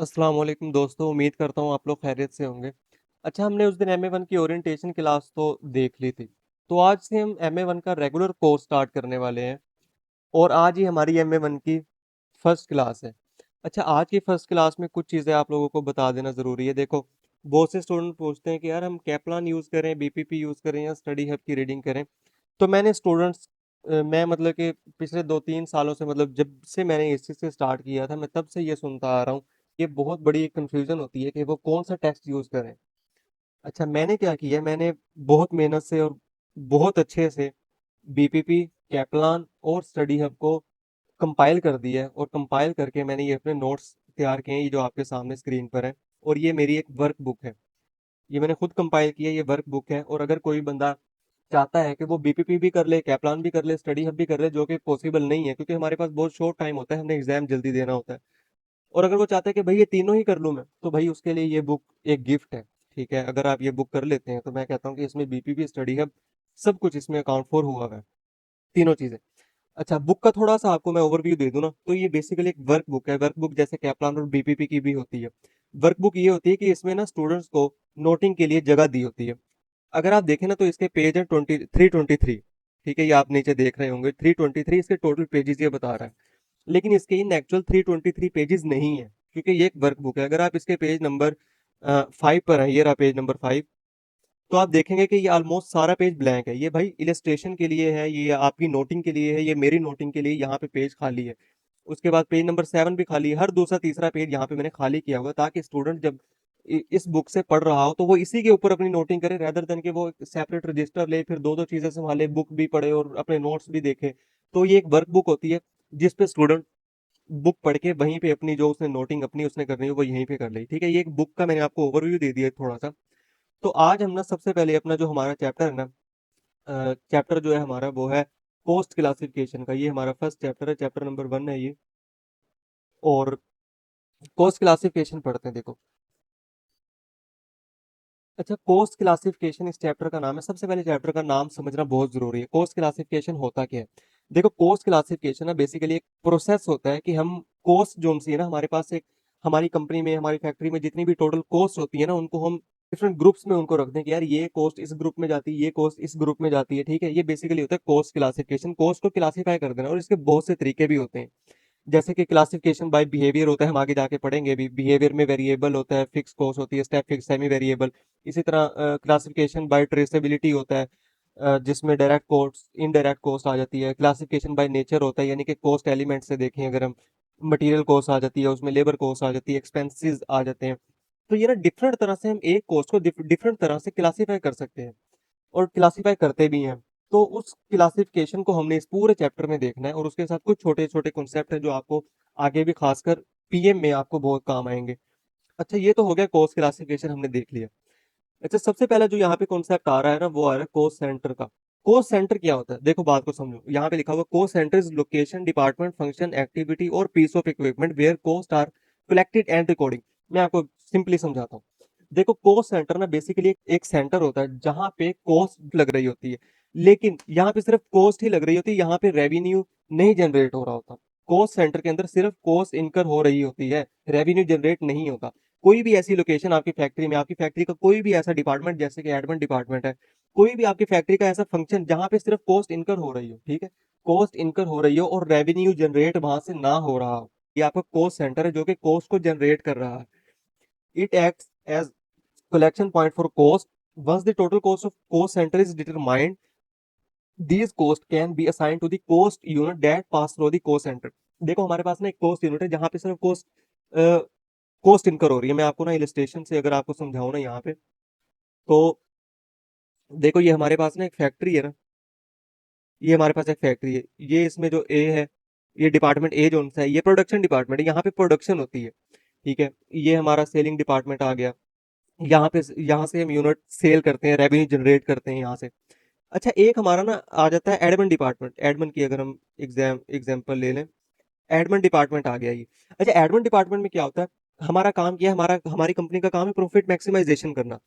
अस्सलाम वालेकुम दोस्तों, उम्मीद करता हूँ आप लोग खैरियत से होंगे। अच्छा, हमने उस दिन MA1 की ओरिएंटेशन क्लास तो देख ली थी। तो आज से हम MA1 का रेगुलर कोर्स स्टार्ट करने वाले हैं और आज ही हमारी MA1 की फर्स्ट क्लास है। अच्छा, आज की फर्स्ट क्लास में कुछ चीज़ें आप लोगों को बता देना ज़रूरी है। देखो, बहुत से स्टूडेंट पूछते हैं कि यार हम कैपलान यूज़ करें, BPP यूज़ करें या स्टडी हब की रीडिंग करें। तो मैंने स्टूडेंट्स मैं मतलब कि पिछले 2-3 सालों से, मतलब जब से मैंने इस चीज़ से स्टार्ट किया था, मैं तब से ये सुनता आ रहा हूँ। ये बहुत बड़ी एक कन्फ्यूज़न होती है कि वो कौन-सा टेक्स्ट यूज़ करें। अच्छा, मैंने क्या किया, मैंने बहुत मेहनत से और बहुत अच्छे से BPP, कैपलान और स्टडी हब को कंपाइल कर दिया है और कंपाइल करके मैंने ये अपने नोट्स तैयार किए हैं, ये जो आपके सामने स्क्रीन पर है। और ये मेरी एक वर्क बुक है। ये मैंने खुद कंपाइल किया, ये वर्क बुक है। और अगर कोई बंदा चाहता है कि वो BPP भी कर ले, कैपलान भी कर ले, स्टडी हब भी कर ले, जो कि पॉसिबल नहीं है क्योंकि हमारे पास बहुत शॉर्ट टाइम होता है, हमने एग्जाम जल्दी देना होता है। और अगर वो चाहता है कि भाई ये तीनों ही कर लूँ मैं, तो भाई उसके लिए ये बुक एक गिफ्ट है। ठीक है, अगर आप ये बुक कर लेते हैं तो मैं कहता हूँ कि इसमें BPP, स्टडी हब, सब कुछ इसमें अकाउंट फॉर हुआ है, तीनों चीजें। अच्छा, बुक का थोड़ा सा आपको मैं ओवरव्यू दे दूं ना, तो ये बेसिकली एक वर्क बुक है। वर्क बुक जैसे कैपलान और BPP की भी होती है। वर्क बुक ये होती है कि इसमें ना स्टूडेंट्स को नोटिंग के लिए जगह दी होती है। अगर आप देखें ना तो इसके पेज है 323। ठीक है, ये आप नीचे देख रहे होंगे 323 इसके टोटल पेजेस ये बता रहा है। लेकिन इसके इन एक्चुअल 323 पेजेस नहीं है, क्योंकि ये एक वर्क बुक है। अगर आप इसके पेज नंबर 5 पर है, ये रहा पेज नंबर 5, तो आप देखेंगे कि ये ऑलमोस्ट सारा पेज ब्लैंक है। ये भाई इलस्ट्रेशन के लिए है, ये आपकी नोटिंग के लिए है, ये मेरी नोटिंग के लिए यहाँ पे पेज खाली है। उसके बाद पेज नंबर 7 भी खाली है। हर दूसरा तीसरा पेज यहाँ पे मैंने खाली किया हुआ है, ताकि स्टूडेंट जब इस बुक से पढ़ रहा हो तो वो इसी के ऊपर अपनी नोटिंग करे, रेदर देन कि वो सेपरेट रजिस्टर ले, फिर दो दो चीजें संभाले, बुक भी पढ़े और अपने नोट्स भी देखे। तो ये एक वर्क बुक होती है जिसपे स्टूडेंट बुक पढ़ के वहीं पे अपनी जो उसने नोटिंग अपनी उसने करनी है वो यहीं पे कर ली। ठीक है, ये एक बुक का मैंने आपको ओवरव्यू दे दिया है थोड़ा सा। तो आज हम ना सबसे पहले अपना जो हमारा चैप्टर है ना, चैप्टर जो है हमारा वो है पोस्ट क्लासिफिकेशन का। ये हमारा फर्स्ट चैप्टर है, चैप्टर नंबर 1 है ये। और पोस्ट क्लासिफिकेशन पढ़ते हैं, देखो। अच्छा, पोस्ट क्लासिफिकेशन इस चैप्टर का नाम है। सबसे पहले चैप्टर का नाम समझना बहुत जरूरी है। पोस्ट क्लासिफिकेशन होता क्या है? देखो, पोस्ट क्लासिफिकेशन ना बेसिकली एक प्रोसेस होता है कि हम कोस्ट जो सी है ना, हमारे पास एक, हमारी कंपनी में, हमारी फैक्ट्री में जितनी भी टोटल कोस्ट होती है ना, उनको हम डिफरेंट ग्रुप्स में उनको रख दें कि यार ये कोस्ट इस ग्रुप में जाती है, ये कोस्ट इस ग्रुप में जाती है। ठीक है, ये बेसिकली होता है कोस्ट क्लासिफिकेशन। कोस्ट को क्लासीफाई कर देना, और इसके बहुत से तरीके भी होते हैं। जैसे कि क्लासिफिकेशन बाय बिहेवियर होता है, हम आगे जाके पढ़ेंगे भी। बिहेवियर में वेरिएबल होता है, फिक्स कॉस्ट होती है, स्टेप फिक्स, सेमी वेरिएबल। इसी तरह क्लासिफिकेशन बाय ट्रेसेबिलिटी होता है, जिसमें डायरेक्ट कॉस्ट, इनडायरेक्ट कॉस्ट आ जाती है। क्लासिफिकेशन बाय नेचर होता है, यानी कि कॉस्ट एलिमेंट से देखें अगर हम, मटेरियल कॉस्ट आ जाती है, उसमें लेबर कॉस्ट आ जाती है, एक्सपेंसेस आ जाते हैं। तो ये ना डिफरेंट तरह से हम एक कॉस्ट को डिफरेंट तरह से क्लासीफाई कर सकते हैं, और क्लासीफाई करते भी हैं। तो उस क्लासिफिकेशन को हमने इस पूरे चैप्टर में देखना है, और उसके साथ कुछ छोटे छोटे कॉन्सेप्ट हैं जो आपको आगे भी खासकर PM में आपको बहुत काम आएंगे। अच्छा, ये तो हो गया कॉस्ट क्लासिफिकेशन, हमने देख लिया। अच्छा, सबसे पहला जो यहाँ पे कॉन्सेप्ट आ रहा है ना, वो आ रहा है कॉस्ट सेंटर का। कॉस्ट सेंटर क्या होता है? देखो, बात को समझो। यहाँ पे लिखा हुआ cost centre is location, department, function, activity और piece of equipment where cost are collected and recording. मैं आपको सिंपली समझाता हूँ। देखो, कॉस्ट सेंटर ना बेसिकली एक सेंटर होता है जहां पे कॉस्ट लग रही होती है। लेकिन यहाँ पे सिर्फ कॉस्ट ही लग रही होती है, यहाँ पे रेवेन्यू नहीं जनरेट हो रहा होता। कॉस्ट सेंटर के अंदर सिर्फ कॉस्ट इनकर हो रही होती है, रेवेन्यू जनरेट नहीं होता। कोई भी ऐसी लोकेशन आपकी फैक्ट्री में, आपकी फैक्ट्री का कोई भी ऐसा डिपार्टमेंट, जैसे कि एडमिन डिपार्टमेंट है, कोई भी आपकी फैक्ट्री का ऐसा फंक्शन जहां पे सिर्फ कॉस्ट इनकर हो रही हो, ठीक है, कॉस्ट इनकर हो रही हो और रेवेन्यू जनरेट वहां से ना हो रहा हो, ये आपका कॉस्ट सेंटर है जो कि कॉस्ट को जनरेट कर रहा है। It acts as collection point for cost. Once the total cost of cost center is determined, these cost can be assigned to the cost unit that pass through the cost center. देखो, हमारे पास ना एक coast unit है जहां पे सिर्फ coast इनकर हो रही है। मैं आपको ना इलस्ट्रेशन से अगर आपको समझाऊं ना यहाँ पे, तो देखो, ये हमारे पास ना एक फैक्ट्री है ना, ये हमारे पास एक फैक्ट्री है। ये इसमें जो ए है, ये डिपार्टमेंट ए जो सा है, ये प्रोडक्शन डिपार्टमेंट है, यहाँ पे प्रोडक्शन होती है। ठीक है, ये हमारा सेलिंग डिपार्टमेंट आ गया। यहाँ पे, यहाँ से हम यूनिट सेल करते हैं, रेवेन्यू जनरेट करते हैं यहाँ से। अच्छा, एक हमारा ना आ जाता है एडमिन डिपार्टमेंट। एडमिन की अगर हम एग्जाम्पल ले लें, एडमिन डिपार्टमेंट आ गया ये। अच्छा, एडमिन डिपार्टमेंट में क्या होता है? हमारा काम क्या है? हमारी कंपनी का काम है प्रॉफिट मैक्सिमाइजेशन करना।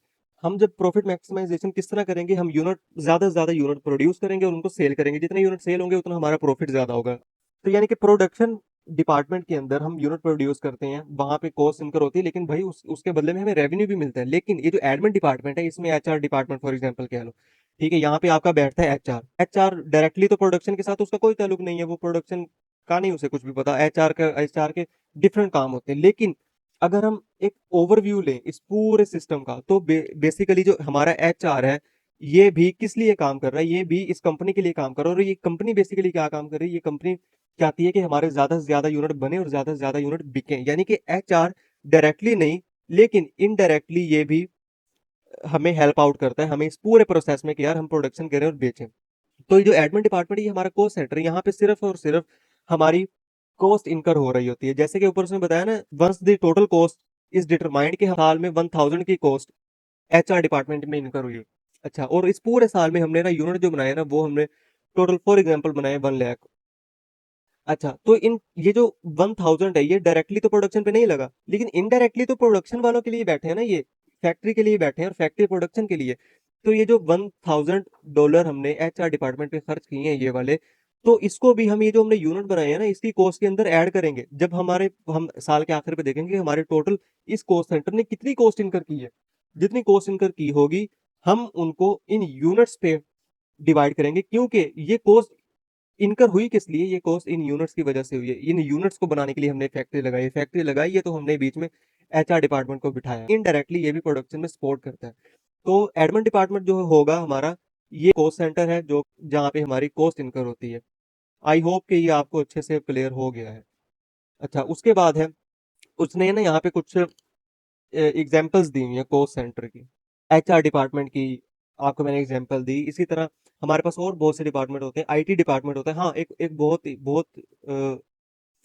हम जब प्रॉफिट मैक्सिमाइजेशन किस तरह करेंगे? हम यूनिट, ज्यादा से ज्यादा यूनिट प्रोड्यूस करेंगे और उनको सेल करेंगे। जितने यूनिट सेल होंगे उतना हमारा प्रॉफिट ज्यादा होगा। तो यानी कि प्रोडक्शन डिपार्टमेंट के अंदर हम यूनिट प्रोड्यूस करते हैं, वहां पे कॉस्ट इनकर होती है, लेकिन भाई उसके बदले में हमें रेवेन्यू भी मिलता है। लेकिन ये जो एडमिन डिपार्टमेंट है, इसमें एचआर डिपार्टमेंट फॉर एग्जांपल कह लो, ठीक है, यहाँ पे आपका बैठता है एचआर। एचआर डायरेक्टली तो प्रोडक्शन के साथ उसका कोई ताल्लुक नहीं है, वो प्रोडक्शन का नहीं उसे कुछ भी पता। एचआर के डिफरेंट काम होते हैं। लेकिन अगर हम एक ओवरव्यू लें इस पूरे सिस्टम का, तो बेसिकली जो हमारा एचआर है, ये भी किस लिए काम कर रहा है, ये भी इस कंपनी के लिए काम कर रहा है। और ये कंपनी बेसिकली क्या काम कर रही है, ये कंपनी चाहती है कि हमारे ज्यादा से ज्यादा यूनिट बने और ज्यादा से ज्यादा यूनिट बिके। यानी कि एचआर डायरेक्टली नहीं, लेकिन इनडायरेक्टली ये भी हमें हेल्प आउट करता है, हमें इस पूरे प्रोसेस में कि यार हम प्रोडक्शन करें और बेचें। तो ये जो एडमिन डिपार्टमेंट, ये हमारा कॉस्ट सेंटर है, यहाँ पे सिर्फ और सिर्फ हमारी कॉस्ट इनकर हो रही होती है। जैसे कि ऊपर उसने बताया ना, once the total cost is determined, कि साल में 1000 की कॉस्ट एचआर डिपार्टमेंट में इनकर हुई है। अच्छा, और इस पूरे साल में हमने ना यूनिट जो बनाए ना, वो हमने टोटल फॉर एग्जाम्पल बनाए 1 लाख। अच्छा, तो इन ये जो 1000 है, ये डायरेक्टली तो प्रोडक्शन पे नहीं लगा, लेकिन इनडायरेक्टली तो प्रोडक्शन वालों के लिए बैठे हैं ना, ये फैक्ट्री के लिए बैठे हैं और फैक्ट्री प्रोडक्शन के लिए। तो ये जो $1000 हमने एचआर डिपार्टमेंट पे खर्च किए हैं, ये वाले, तो इसको भी हम, ये जो हमने यूनिट बनाए हैं ना, इसकी कॉस्ट के अंदर ऐड करेंगे। जब हम साल के आखिर पे देखेंगे हमारे टोटल इस कॉस्ट सेंटर ने कितनी कॉस्ट इनकर की है। जितनी कॉस्ट इनकर की होगी, हम उनको इन यूनिट्स पे डिवाइड करेंगे, क्योंकि ये कॉस्ट इनकर हुई किस लिए, ये कॉस्ट इन यूनिट्स की वजह से हुई है। इन यूनिट्स को बनाने के लिए हमने फैक्ट्री लगाई है, तो हमने बीच में एचआर डिपार्टमेंट को बिठाया। इनडायरेक्टली ये भी प्रोडक्शन में सपोर्ट करता है। तो एडमिन डिपार्टमेंट जो होगा हमारा, ये कॉस्ट सेंटर है, जो जहाँ पे हमारी कॉस्ट इनकर होती है। आई होप कि ये आपको अच्छे से क्लियर हो गया है। अच्छा, उसके बाद है, उसने ना यहाँ पे कुछ एग्जाम्पल्स दी हुई है कॉस्ट सेंटर की, एचआर डिपार्टमेंट की आपको मैंने एग्जांपल दी। इसी तरह हमारे पास और बहुत से डिपार्टमेंट होते हैं, आईटी डिपार्टमेंट होता है। हाँ, एक एक बहुत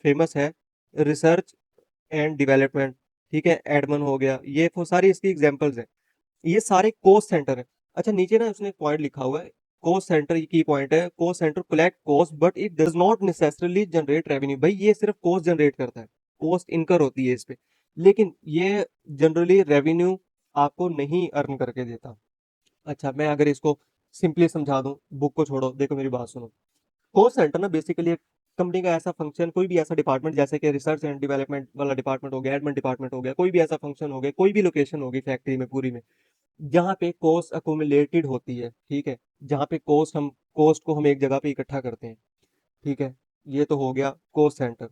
फेमस है, रिसर्च एंड डेवलपमेंट, ठीक है, एडमन हो गया, ये वो सारी इसकी एग्जांपल्स हैं। ये सारे कॉस्ट सेंटर है। अच्छा, नीचे ना उसने एक पॉइंट लिखा हुआ है, कॉस्ट सेंटर की पॉइंट है, cost centre collect cost but it does not necessarily generate revenue. भाई ये सिर्फ कॉस्ट जनरेट करता है, कॉस्ट इनकर होती है इस पे, लेकिन ये जनरली रेवेन्यू आपको नहीं अर्न करके देता। अच्छा, मैं अगर इसको सिंपली समझा दूं, बुक को छोड़ो, देखो मेरी बात सुनो। कॉस्ट सेंटर ना बेसिकली एक कंपनी का ऐसा फंक्शन, कोई भी ऐसा डिपार्टमेंट, जैसे कि रिसर्च एंड डेवलपमेंट वाला डिपार्टमेंट हो गया, एडमिन डिपार्टमेंट हो गया, कोई भी ऐसा फंक्शन हो गया, कोई भी लोकेशन होगी फैक्ट्री में पूरी में, जहाँ पे कॉस्ट अकोमुलेटेड होती है, ठीक है, जहाँ पे कॉस्ट को हम एक जगह पे इकट्ठा करते हैं, ठीक है। ये तो हो गया cost centre.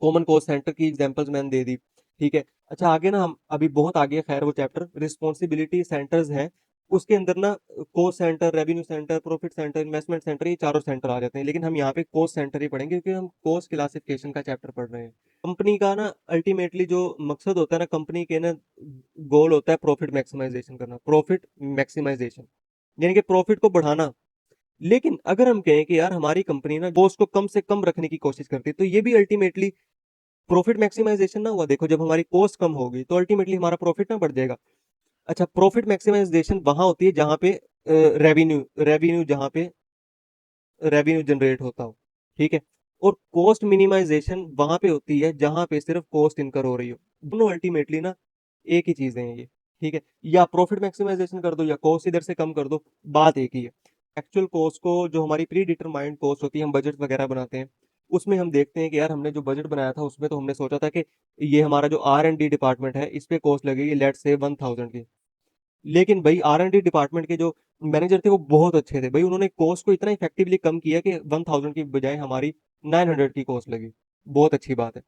Common cost centre की एग्जांपल्स मैंने दे दी, ठीक है। अच्छा, आगे ना हम अभी बहुत आगे है, खैर वो चैप्टर रिस्पॉन्सिबिलिटी सेंटर्स है, उसके अंदर ना cost centre, revenue centre, profit centre, investment centre, ये चारों सेंटर आ जाते हैं। लेकिन हम यहाँ पे कॉस्ट सेंटर ही पढ़ेंगे, क्योंकि हम कॉस्ट क्लासिफिकेशन का चैप्टर पढ़ रहे हैं। कंपनी का ना अल्टीमेटली जो मकसद होता है ना, कंपनी के ना गोल होता है प्रॉफिट मैक्सिमाइजेशन करना, प्रॉफिट मैक्सिमाइजेशन, यानी कि प्रॉफिट को बढ़ाना। लेकिन अगर हम कहें कि यार हमारी कंपनी ना कॉस्ट को कम से कम रखने की कोशिश करती है, तो ये भी अल्टीमेटली प्रॉफिट मैक्सिमाइजेशन ना हुआ। देखो, जब हमारी कॉस्ट कम होगी, तो अल्टीमेटली हमारा प्रॉफिट ना बढ़ जाएगा। अच्छा, प्रॉफिट मैक्सिमाइजेशन वहां होती है जहां पे रेवेन्यू रेवेन्यू जहां पे रेवेन्यू जनरेट होता हो, ठीक है। और कॉस्ट मिनिमाइजेशन वहां पे होती है जहां पे सिर्फ कॉस्ट इनकर हो रही हो। दोनों अल्टीमेटली ना एक ही चीजें हैं ये, ठीक है। या प्रॉफिट मैक्सिमाइजेशन कर दो, या कॉस्ट इधर से कम कर दो, बात एक ही है। एक्चुअल कॉस्ट को, जो हमारी प्री डिटरमाइंड कॉस्ट होती है, हम बजट वगैरह बनाते हैं, उसमें हम देखते हैं कि यार हमने जो बजट बनाया था, उसमें तो हमने सोचा था कि ये हमारा जो R&D डिपार्टमेंट है, इस पे कॉस्ट लगेगी लेट्स से 1000 की। लेकिन भाई R&D डिपार्टमेंट के जो मैनेजर थे, वो बहुत अच्छे थे भाई, उन्होंने कॉस्ट को इतना इफेक्टिवली कम किया कि 1000 की बजाय हमारी 900 की कॉस्ट लगी। बहुत अच्छी बात है।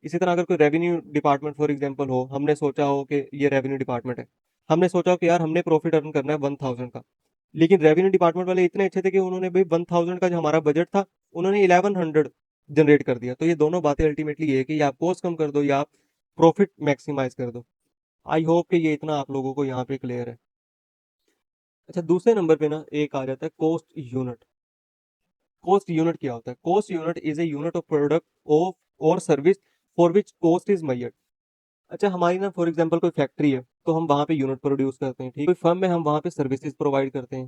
इसी तरह अगर कोई रेवेन्यू डिपार्टमेंट फॉर एग्जांपल हो, हमने सोचा हो कि ये रेवेन्यू डिपार्टमेंट है, हमने सोचा हो कि यार हमने प्रॉफिट अर्न करना है 1000 का, लेकिन रेवेन्यू डिपार्टमेंट वाले इतने अच्छे थे कि उन्होंने भाई 1000 का जो हमारा बजट था, उन्होंने 1100 जनरेट कर दिया। तो ये दोनों बातें अल्टीमेटली ये है कि या आप कॉस्ट कम कर दो, या आप प्रॉफिट मैक्सिमाइज कर दो। आई होप कि ये इतना आप लोगों को यहाँ पे क्लियर है। अच्छा, दूसरे नंबर पे ना एक आ जाता है कॉस्ट यूनिट। कॉस्ट यूनिट क्या होता है? Cost unit is a unit of product of और service for which cost is measured. अच्छा, हमारी ना फॉर एग्जांपल कोई फैक्ट्री है, तो हम वहां पे यूनिट प्रोड्यूस करते हैं, ठीक है। कोई फर्म में हम वहां पे सर्विसेज प्रोवाइड करते हैं,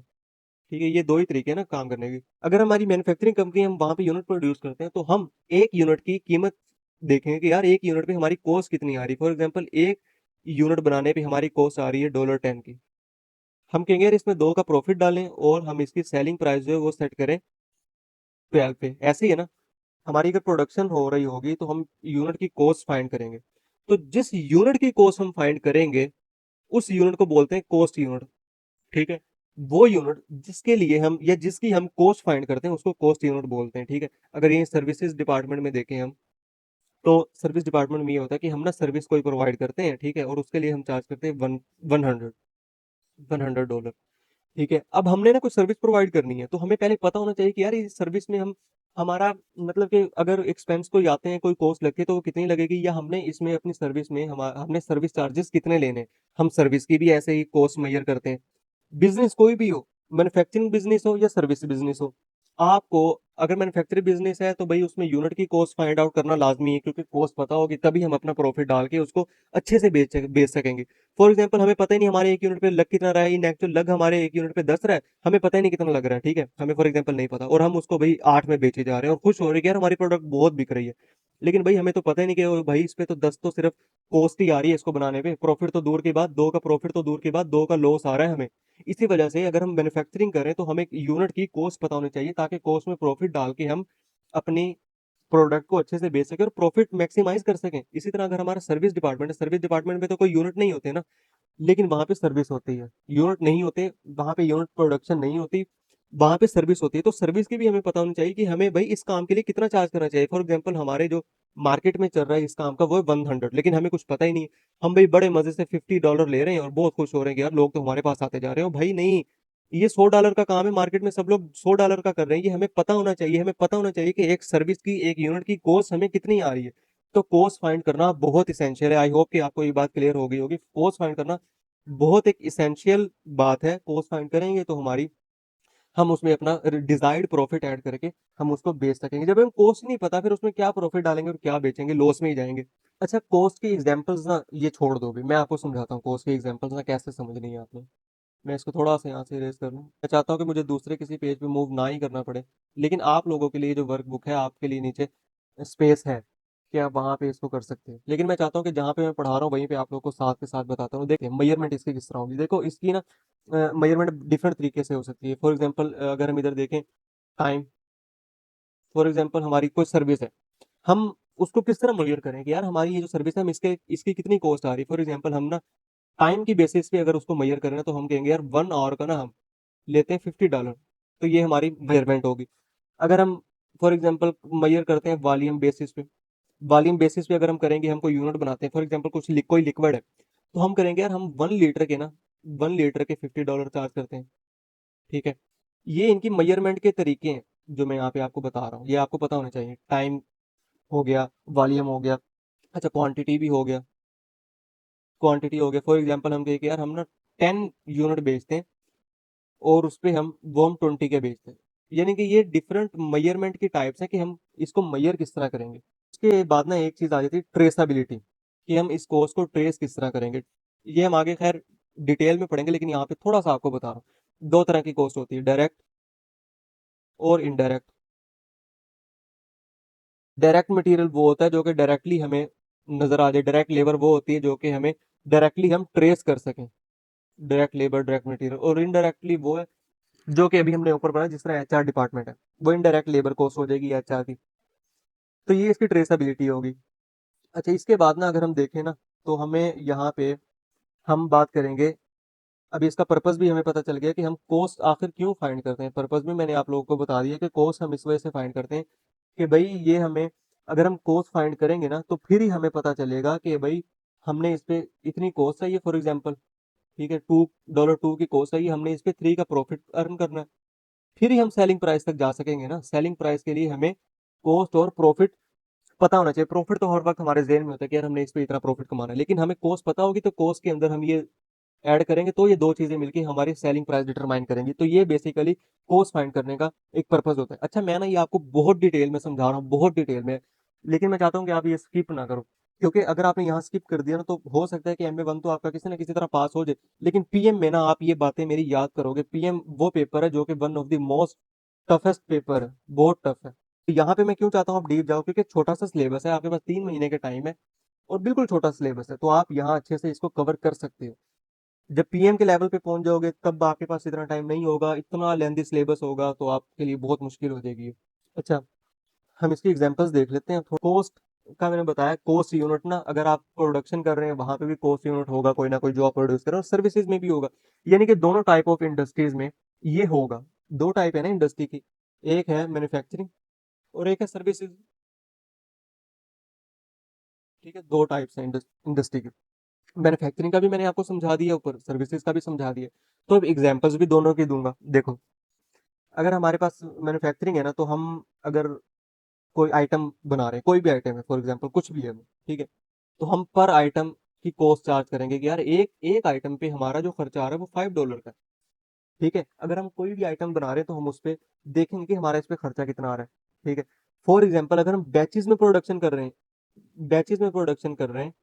ठीक है। ये दो ही तरीके हैं ना काम करने के। अगर हमारी मैन्युफैक्चरिंग कंपनी, हम वहां पे यूनिट प्रोड्यूस करते हैं, तो हम एक यूनिट की कीमत देखेंगे कि यार एक यूनिट पे हमारी कॉस्ट कितनी आ रही है। फॉर एग्जांपल, एक यूनिट बनाने पे हमारी कॉस्ट आ रही है $10 की। हम कहेंगे यार इसमें 2 का प्रॉफिट डालें और हम इसकी सेलिंग प्राइस जो है वो सेट करें 12 पे, ऐसे ही है ना। हमारी अगर प्रोडक्शन हो रही होगी तो हम यूनिट की कॉस्ट फाइंड करेंगे। तो जिस यूनिट की कॉस्ट हम फाइंड करेंगे उस यूनिट को बोलते हैं कॉस्ट यूनिट। ठीक है। वो यूनिट जिसके लिए हम या जिसकी हम कॉस्ट फाइंड करते हैं उसको कॉस्ट यूनिट बोलते हैं। ठीक है। अगर ये सर्विसेज डिपार्टमेंट में देखें हम, तो सर्विस डिपार्टमेंट में ये होता है कि हम ना सर्विस कोई प्रोवाइड करते हैं, ठीक है, और उसके लिए हम चार्ज करते हैं 100 $100। ठीक है। अब हमने ना कुछ सर्विस प्रोवाइड करनी है तो हमें पहले पता होना चाहिए कि यार इस सर्विस में हम हमारा मतलब कि अगर एक्सपेंस कोई आते हैं, कोई कॉस्ट लगती है तो वो कितनी लगेगी, या हमने इसमें अपनी सर्विस में हमने सर्विस चार्जेस कितने लेने हैं। हम सर्विस की भी ऐसे ही कॉस्ट मेजर करते हैं। बिजनेस कोई भी हो, मैन्युफैक्चरिंग बिजनेस हो या सर्विस बिजनेस हो, आपको अगर मैन्युफैक्चरिंग बिजनेस है तो भाई उसमें यूनिट की कॉस्ट फाइंड आउट करना लाजमी है, क्योंकि कॉस्ट पता होगी तभी हम अपना प्रॉफिट डाल के उसको अच्छे से बेच सकेंगे। फॉर एग्जाम्पल हमें पता ही नहीं हमारे एक यूनिट पे लग कितना रहा है, इन एक्चुअल लग हमारे एक यूनिट पे 10 रहा है, हमें पता ही नहीं कितना लग रहा है। ठीक है, हमें फॉर एग्जाम्पल नहीं पता और हम उसको भाई 8 में बेचे जा रहे हैं और खुश हो रहे हैं कि यार हमारी प्रोडक्ट बहुत बिक रही है। लेकिन भाई हमें तो पता ही नहीं कि ओ भाई इस पे तो 10 तो सिर्फ कॉस्ट ही आ रही है इसको बनाने पे, प्रॉफिट तो दूर की बात, 2 का प्रॉफिट तो दूर की बात, 2 का लॉस आ रहा है हमें। इसी वजह से अगर हम मैन्युफैक्चरिंग करें तो हमें यूनिट की कॉस्ट पता होनी चाहिए, ताकि कॉस्ट में प्रॉफिट डाल के हम अपनी प्रोडक्ट को अच्छे से बेच सके और प्रॉफिट मैक्सिमाइज कर सकें। इसी तरह अगर हमारा सर्विस डिपार्टमेंट है, सर्विस डिपार्टमेंट में तो कोई यूनिट नहीं होते ना, लेकिन वहां पे सर्विस होती है। यूनिट नहीं होते वहां पे, यूनिट प्रोडक्शन नहीं होती, वहां पे सर्विस होती है। तो सर्विस की भी हमें पता होनी चाहिए कि हमें भाई इस काम के लिए कितना चार्ज करना चाहिए। फॉर एग्जाम्पल हमारे जो मार्केट में चल रहा है इस काम का वो है 100, लेकिन हमें कुछ पता ही नहीं है। हम भाई बड़े मजे से $50 ले रहे हैं और बहुत खुश हो रहे हैं कि यार लोग तो हमारे पास आते जा रहे हो। भाई नहीं, ये $100 का काम है, मार्केट में सब लोग $100 का कर रहे हैं। ये हमें पता होना चाहिए, हमें पता होना चाहिए कि एक सर्विस की, एक यूनिट की कॉस्ट हमें कितनी आ रही है। तो कॉस्ट फाइंड करना बहुत इसेंशियल है। आई होप कि आपको ये बात क्लियर हो गई होगी। कॉस्ट फाइंड करना बहुत एक इसेंशियल बात है। कॉस्ट फाइंड करेंगे तो हमारी हम उसमें अपना डिजायर्ड प्रॉफिट ऐड करके हम उसको बेच सकेंगे। जब हमें कॉस्ट नहीं पता फिर उसमें क्या प्रॉफिट डालेंगे और क्या बेचेंगे, लॉस में ही जाएंगे। अच्छा, कॉस्ट की एग्जांपल्स ना ये छोड़ दो भी, मैं आपको समझाता हूँ कॉस्ट की एग्जांपल्स ना कैसे समझनी है आपने। मैं इसको थोड़ा सा यहाँ से इरेज कर लूँ। मैं चाहता हूँ कि मुझे दूसरे किसी पेज पे मूव ना ही करना पड़े, लेकिन आप लोगों के लिए जो वर्क बुक है आपके लिए नीचे स्पेस है कि आप वहाँ पे इसको कर सकते हैं। लेकिन मैं चाहता हूँ कि जहाँ पे मैं पढ़ा रहा हूँ वहीं पे आप लोगों को साथ के साथ बताता हूँ। देखिए मेजरमेंट इसकी किस तरह होगी, देखो इसकी ना मेजरमेंट डिफरेंट तरीके से हो सकती है। फॉर एग्जाम्पल अगर हम इधर देखें टाइम, फॉर एग्जाम्पल हमारी कोई सर्विस है, हम उसको किस तरह मेजर करें कि यार हमारी ये जो सर्विस है हम इसकी कितनी कॉस्ट आ रही है। फॉर एग्जाम्पल हम ना टाइम की बेसिस पे अगर उसको मेजर करें ना तो हम कहेंगे यार 1 आवर का ना हम लेते हैं $50, तो ये हमारी मेजरमेंट होगी। अगर हम फॉर एग्जांपल मेजर करते हैं वॉल्यूम बेसिस पे, वॉल्यूम बेसिस पे अगर हम करेंगे, हम कोई यूनिट बनाते हैं, फॉर एग्जांपल कोई लिक्विड है, तो हम करेंगे यार हम 1 लीटर के ना 1 लीटर के $50 चार्ज करते हैं। ठीक है। ये इनकी मेजरमेंट के तरीके हैं जो मैं यहाँ पे आपको बता रहा हूँ, ये आपको पता होना चाहिए। टाइम हो गया, वॉल्यूम हो गया, अच्छा क्वांटिटी भी हो गया, क्वांटिटी हो गया। फॉर एग्जांपल हम कहें कि यार हम ना 10 यूनिट बेचते हैं और उस पे हम वो हम 20 के बेचते हैं। यानी कि ये डिफरेंट मेजरमेंट की टाइप्स हैं कि हम इसको मेजर किस तरह करेंगे। उसके बाद ना एक चीज आ जाती है ट्रेसाबिलिटी, कि हम इस कोर्स को ट्रेस किस तरह करेंगे। ये हम आगे खैर डिटेल में पढ़ेंगे, लेकिन यहाँ पे थोड़ा सा आपको बता रहा हूँ। दो तरह की कॉस्ट होती है, डायरेक्ट और इनडायरेक्ट। डायरेक्ट मटेरियल वो होता है जो कि डायरेक्टली हमें नजर आ जाए, डायरेक्ट लेबर वो होती है जो कि हमें डायरेक्टली हम ट्रेस कर सकें, डायरेक्ट लेबर डायरेक्ट मटेरियल। और इनडायरेक्टली वो है जो कि अभी हमने ऊपर पढ़ा, जिस तरह एचआर डिपार्टमेंट है, वो इनडायरेक्ट लेबर कॉस्ट हो जाएगी एचआर की। तो ये इसकी ट्रेसेबिलिटी होगी। अच्छा, इसके बाद ना अगर हम देखें ना तो हमें यहाँ पे हम बात करेंगे, अभी इसका पर्पस भी हमें पता चल गया कि हम कोस्ट आखिर क्यों फाइंड करते हैं। पर्पस भी मैंने आप लोगों को बता दिया कि कोस्ट हम इस वजह से फाइंड करते हैं कि भाई ये हमें, अगर हम कोस्ट फाइंड करेंगे ना तो फिर ही हमें पता चलेगा कि भाई हमने इस पे इतनी कोस्ट है, ये फॉर एग्जाम्पल ठीक है $2 की कोस्ट है, ये हमने इस पे 3 का प्रॉफिट अर्न करना है, फिर ही हम सेलिंग प्राइस तक जा सकेंगे ना। सेलिंग प्राइस के लिए हमें कॉस्ट और प्रॉफिट पता होना चाहिए। प्रॉफिट तो हर वक्त हमारे जेहन में होता है कि यार हमने इस पे इतना प्रॉफिट कमाना है, लेकिन हमें कॉस्ट पता होगी तो कॉस्ट के अंदर हम ये ऐड करेंगे तो ये दो चीजें मिलकर हमारी सेलिंग प्राइस डिटरमाइन करेंगी। तो ये बेसिकली कॉस्ट फाइंड करने का एक पर्पज होता है। अच्छा, मैं ना ये आपको बहुत डिटेल में समझा रहा हूँ, बहुत डिटेल में, लेकिन मैं चाहता हूँ कि आप ये स्किप ना करो, क्योंकि अगर आपने यहाँ स्किप कर दिया ना तो हो सकता है कि MA1 तो आपका किसी ना किसी तरह पास हो जाए, लेकिन पीएम में ना आप ये बातें मेरी याद करोगे। पीएम वो पेपर है जो कि one of the most toughest paper है, बहुत टफ है। तो यहाँ पे मैं क्यों चाहता हूँ आप डीप जाओ, क्योंकि छोटा सा सिलेबस है, आपके पास 3 महीने का टाइम है और बिल्कुल छोटा सिलेबस है, तो आप यहाँ अच्छे से इसको कवर कर सकते हो। जब पीएम के लेवल पे पहुंच जाओगे तब आपके पास इतना टाइम नहीं होगा, इतना लेंथी सिलेबस होगा तो आपके लिए बहुत मुश्किल हो जाएगी। अच्छा, हम इसकी एग्जांपल्स देख लेते हैं। कॉस्ट का मैंने बताया, कॉस्ट यूनिट ना, अगर आप प्रोडक्शन कर रहे हैं वहां पे भी कॉस्ट यूनिट होगा, कोई ना कोई जो आप प्रोड्यूस कर रहे हैं, और सर्विसेज में भी होगा। यानी कि दोनों टाइप ऑफ इंडस्ट्रीज में ये होगा। दो टाइप है ना इंडस्ट्री की, एक है मैन्युफैक्चरिंग और एक है सर्विसेज। ठीक है, दो टाइप्स हैं इंडस्ट्री की। मैन्युफैक्चरिंग का भी मैंने आपको समझा दिया, ऊपर सर्विसेज का भी समझा दिया। तो अब एग्जांपल्स भी दोनों की दूंगा। देखो, अगर हमारे पास मैन्युफैक्चरिंग है ना, तो हम अगर कोई आइटम बना रहे हैं, कोई भी आइटम है, फॉर एग्जांपल कुछ भी है वो, ठीक है, तो हम पर आइटम की कॉस्ट चार्ज करेंगे कि यार एक एक आइटम पे हमारा जो खर्चा आ रहा है वो $5 का है। ठीक है, अगर हम कोई भी आइटम बना रहे हैं तो हम उस पे देखेंगे कि हमारा इस पे खर्चा कितना आ रहा है। ठीक है, फॉर एग्जांपल अगर हम बैचेस में प्रोडक्शन कर रहे हैं, बैचेस में प्रोडक्शन कर रहे हैं,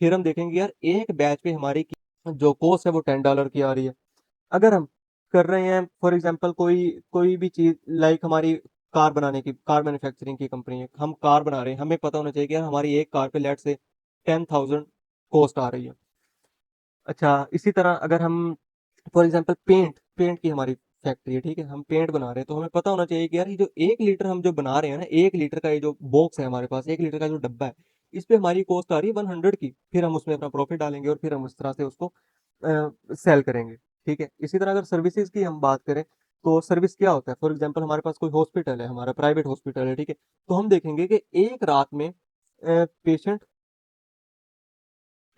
फिर हम देखेंगे यार एक बैच पे हमारी जो कॉस्ट है वो $10 की आ रही है। अगर हम कर रहे हैं फॉर एग्जांपल कोई कोई भी चीज, लाइक हमारी कार बनाने की, कार मैन्युफैक्चरिंग की कंपनी है, हम कार बना रहे हैं, हमें पता होना चाहिए कि यार हमारी एक कार पे लेट से 10,000 कॉस्ट आ रही है। अच्छा, इसी तरह अगर हम फॉर एग्जांपल पेंट पेंट की हमारी फैक्ट्री है, ठीक है, हम पेंट बना रहे हैं, तो हमें पता होना चाहिए कि यार ये जो 1 लीटर हम जो बना रहे हैं ना, 1 लीटर का ये जो बॉक्स है हमारे पास, 1 लीटर का जो डब्बा है, इस पे हमारी कॉस्ट आ रही है 100 की। फिर हम उसमें अपना प्रॉफिट डालेंगे और फिर हम उस तरह से उसको सेल करेंगे। ठीक है, इसी तरह अगर सर्विसेज की हम बात करें, तो सर्विस क्या होता है, फॉर एग्जांपल हमारे पास कोई हॉस्पिटल है, हमारा प्राइवेट हॉस्पिटल है, ठीक है, तो हम देखेंगे कि एक रात में पेशेंट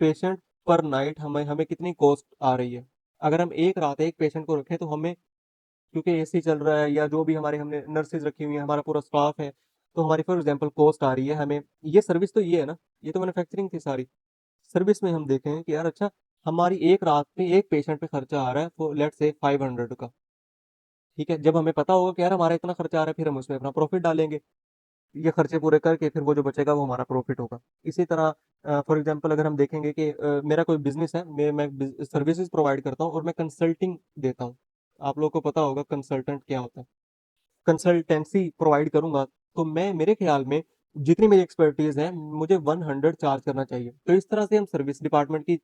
पेशेंट पर नाइट हमें हमें कितनी कॉस्ट आ रही है। अगर हम एक रात एक पेशेंट को रखें तो हमें, क्योंकि एसी चल रहा है या जो भी हमारे हमने नर्सेज रखी हुई है, हमारा पूरा स्टाफ है, तो हमारी फॉर एग्जांपल कॉस्ट आ रही है हमें। ये सर्विस तो ये है ना, ये तो मैन्युफैक्चरिंग थी सारी। सर्विस में हम देखें कि यार अच्छा, हमारी एक रात पे एक पेशेंट पे खर्चा आ रहा है लेट से 500 का। ठीक है, जब हमें पता होगा कि यार हमारा इतना खर्चा आ रहा है, फिर हम उसमें अपना प्रॉफिट डालेंगे। ये खर्चे पूरे करके फिर वो जो बचेगा वो हमारा प्रॉफिट होगा। इसी तरह फॉर एग्जांपल अगर हम देखेंगे कि मेरा कोई बिजनेस है, मैं सर्विसेज प्रोवाइड करता हूँ और मैं कंसल्टिंग देता हूँ। आप लोगों को पता होगा कंसल्टेंट क्या होता है। कंसल्टेंसी प्रोवाइड करूंगा, तो मैं, मेरे ख्याल में जितनी मेरी एक्सपर्टीज है, मुझे 100 चार्ज करना चाहिए। तो इस तरह से हम सर्विस डिपार्टमेंट की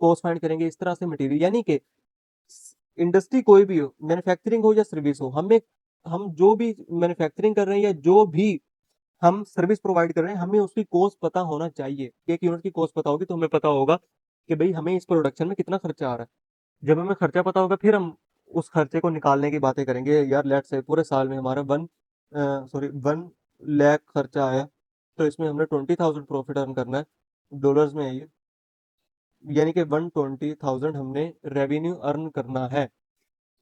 कॉस्ट फाइंड करेंगे, इस तरह से मटेरियल, यानी कि इंडस्ट्री कोई भी हो, मैन्युफैक्चरिंग हो या सर्विस हो, हमें, हम जो भी मैन्युफैक्चरिंग कर रहे हैं या जो भी हम सर्विस प्रोवाइड कर रहे हैं, हमें उसकी कॉस्ट पता होना चाहिए। एक यूनिट की कॉस्ट पता होगी तो हमें पता होगा कि भाई हमें इस प्रोडक्शन में कितना खर्चा आ रहा है। जब हमें खर्चा पता होगा फिर हम उस खर्चे को निकालने की बातें करेंगे। यार लेट से पूरे साल में हमारा 1 लाख खर्चा आया, तो इसमें हमने 20,000 प्रॉफिट अर्न करना है, डॉलर्स में है ये, यानी कि 120,000 हमने रेवेन्यू अर्न करना है।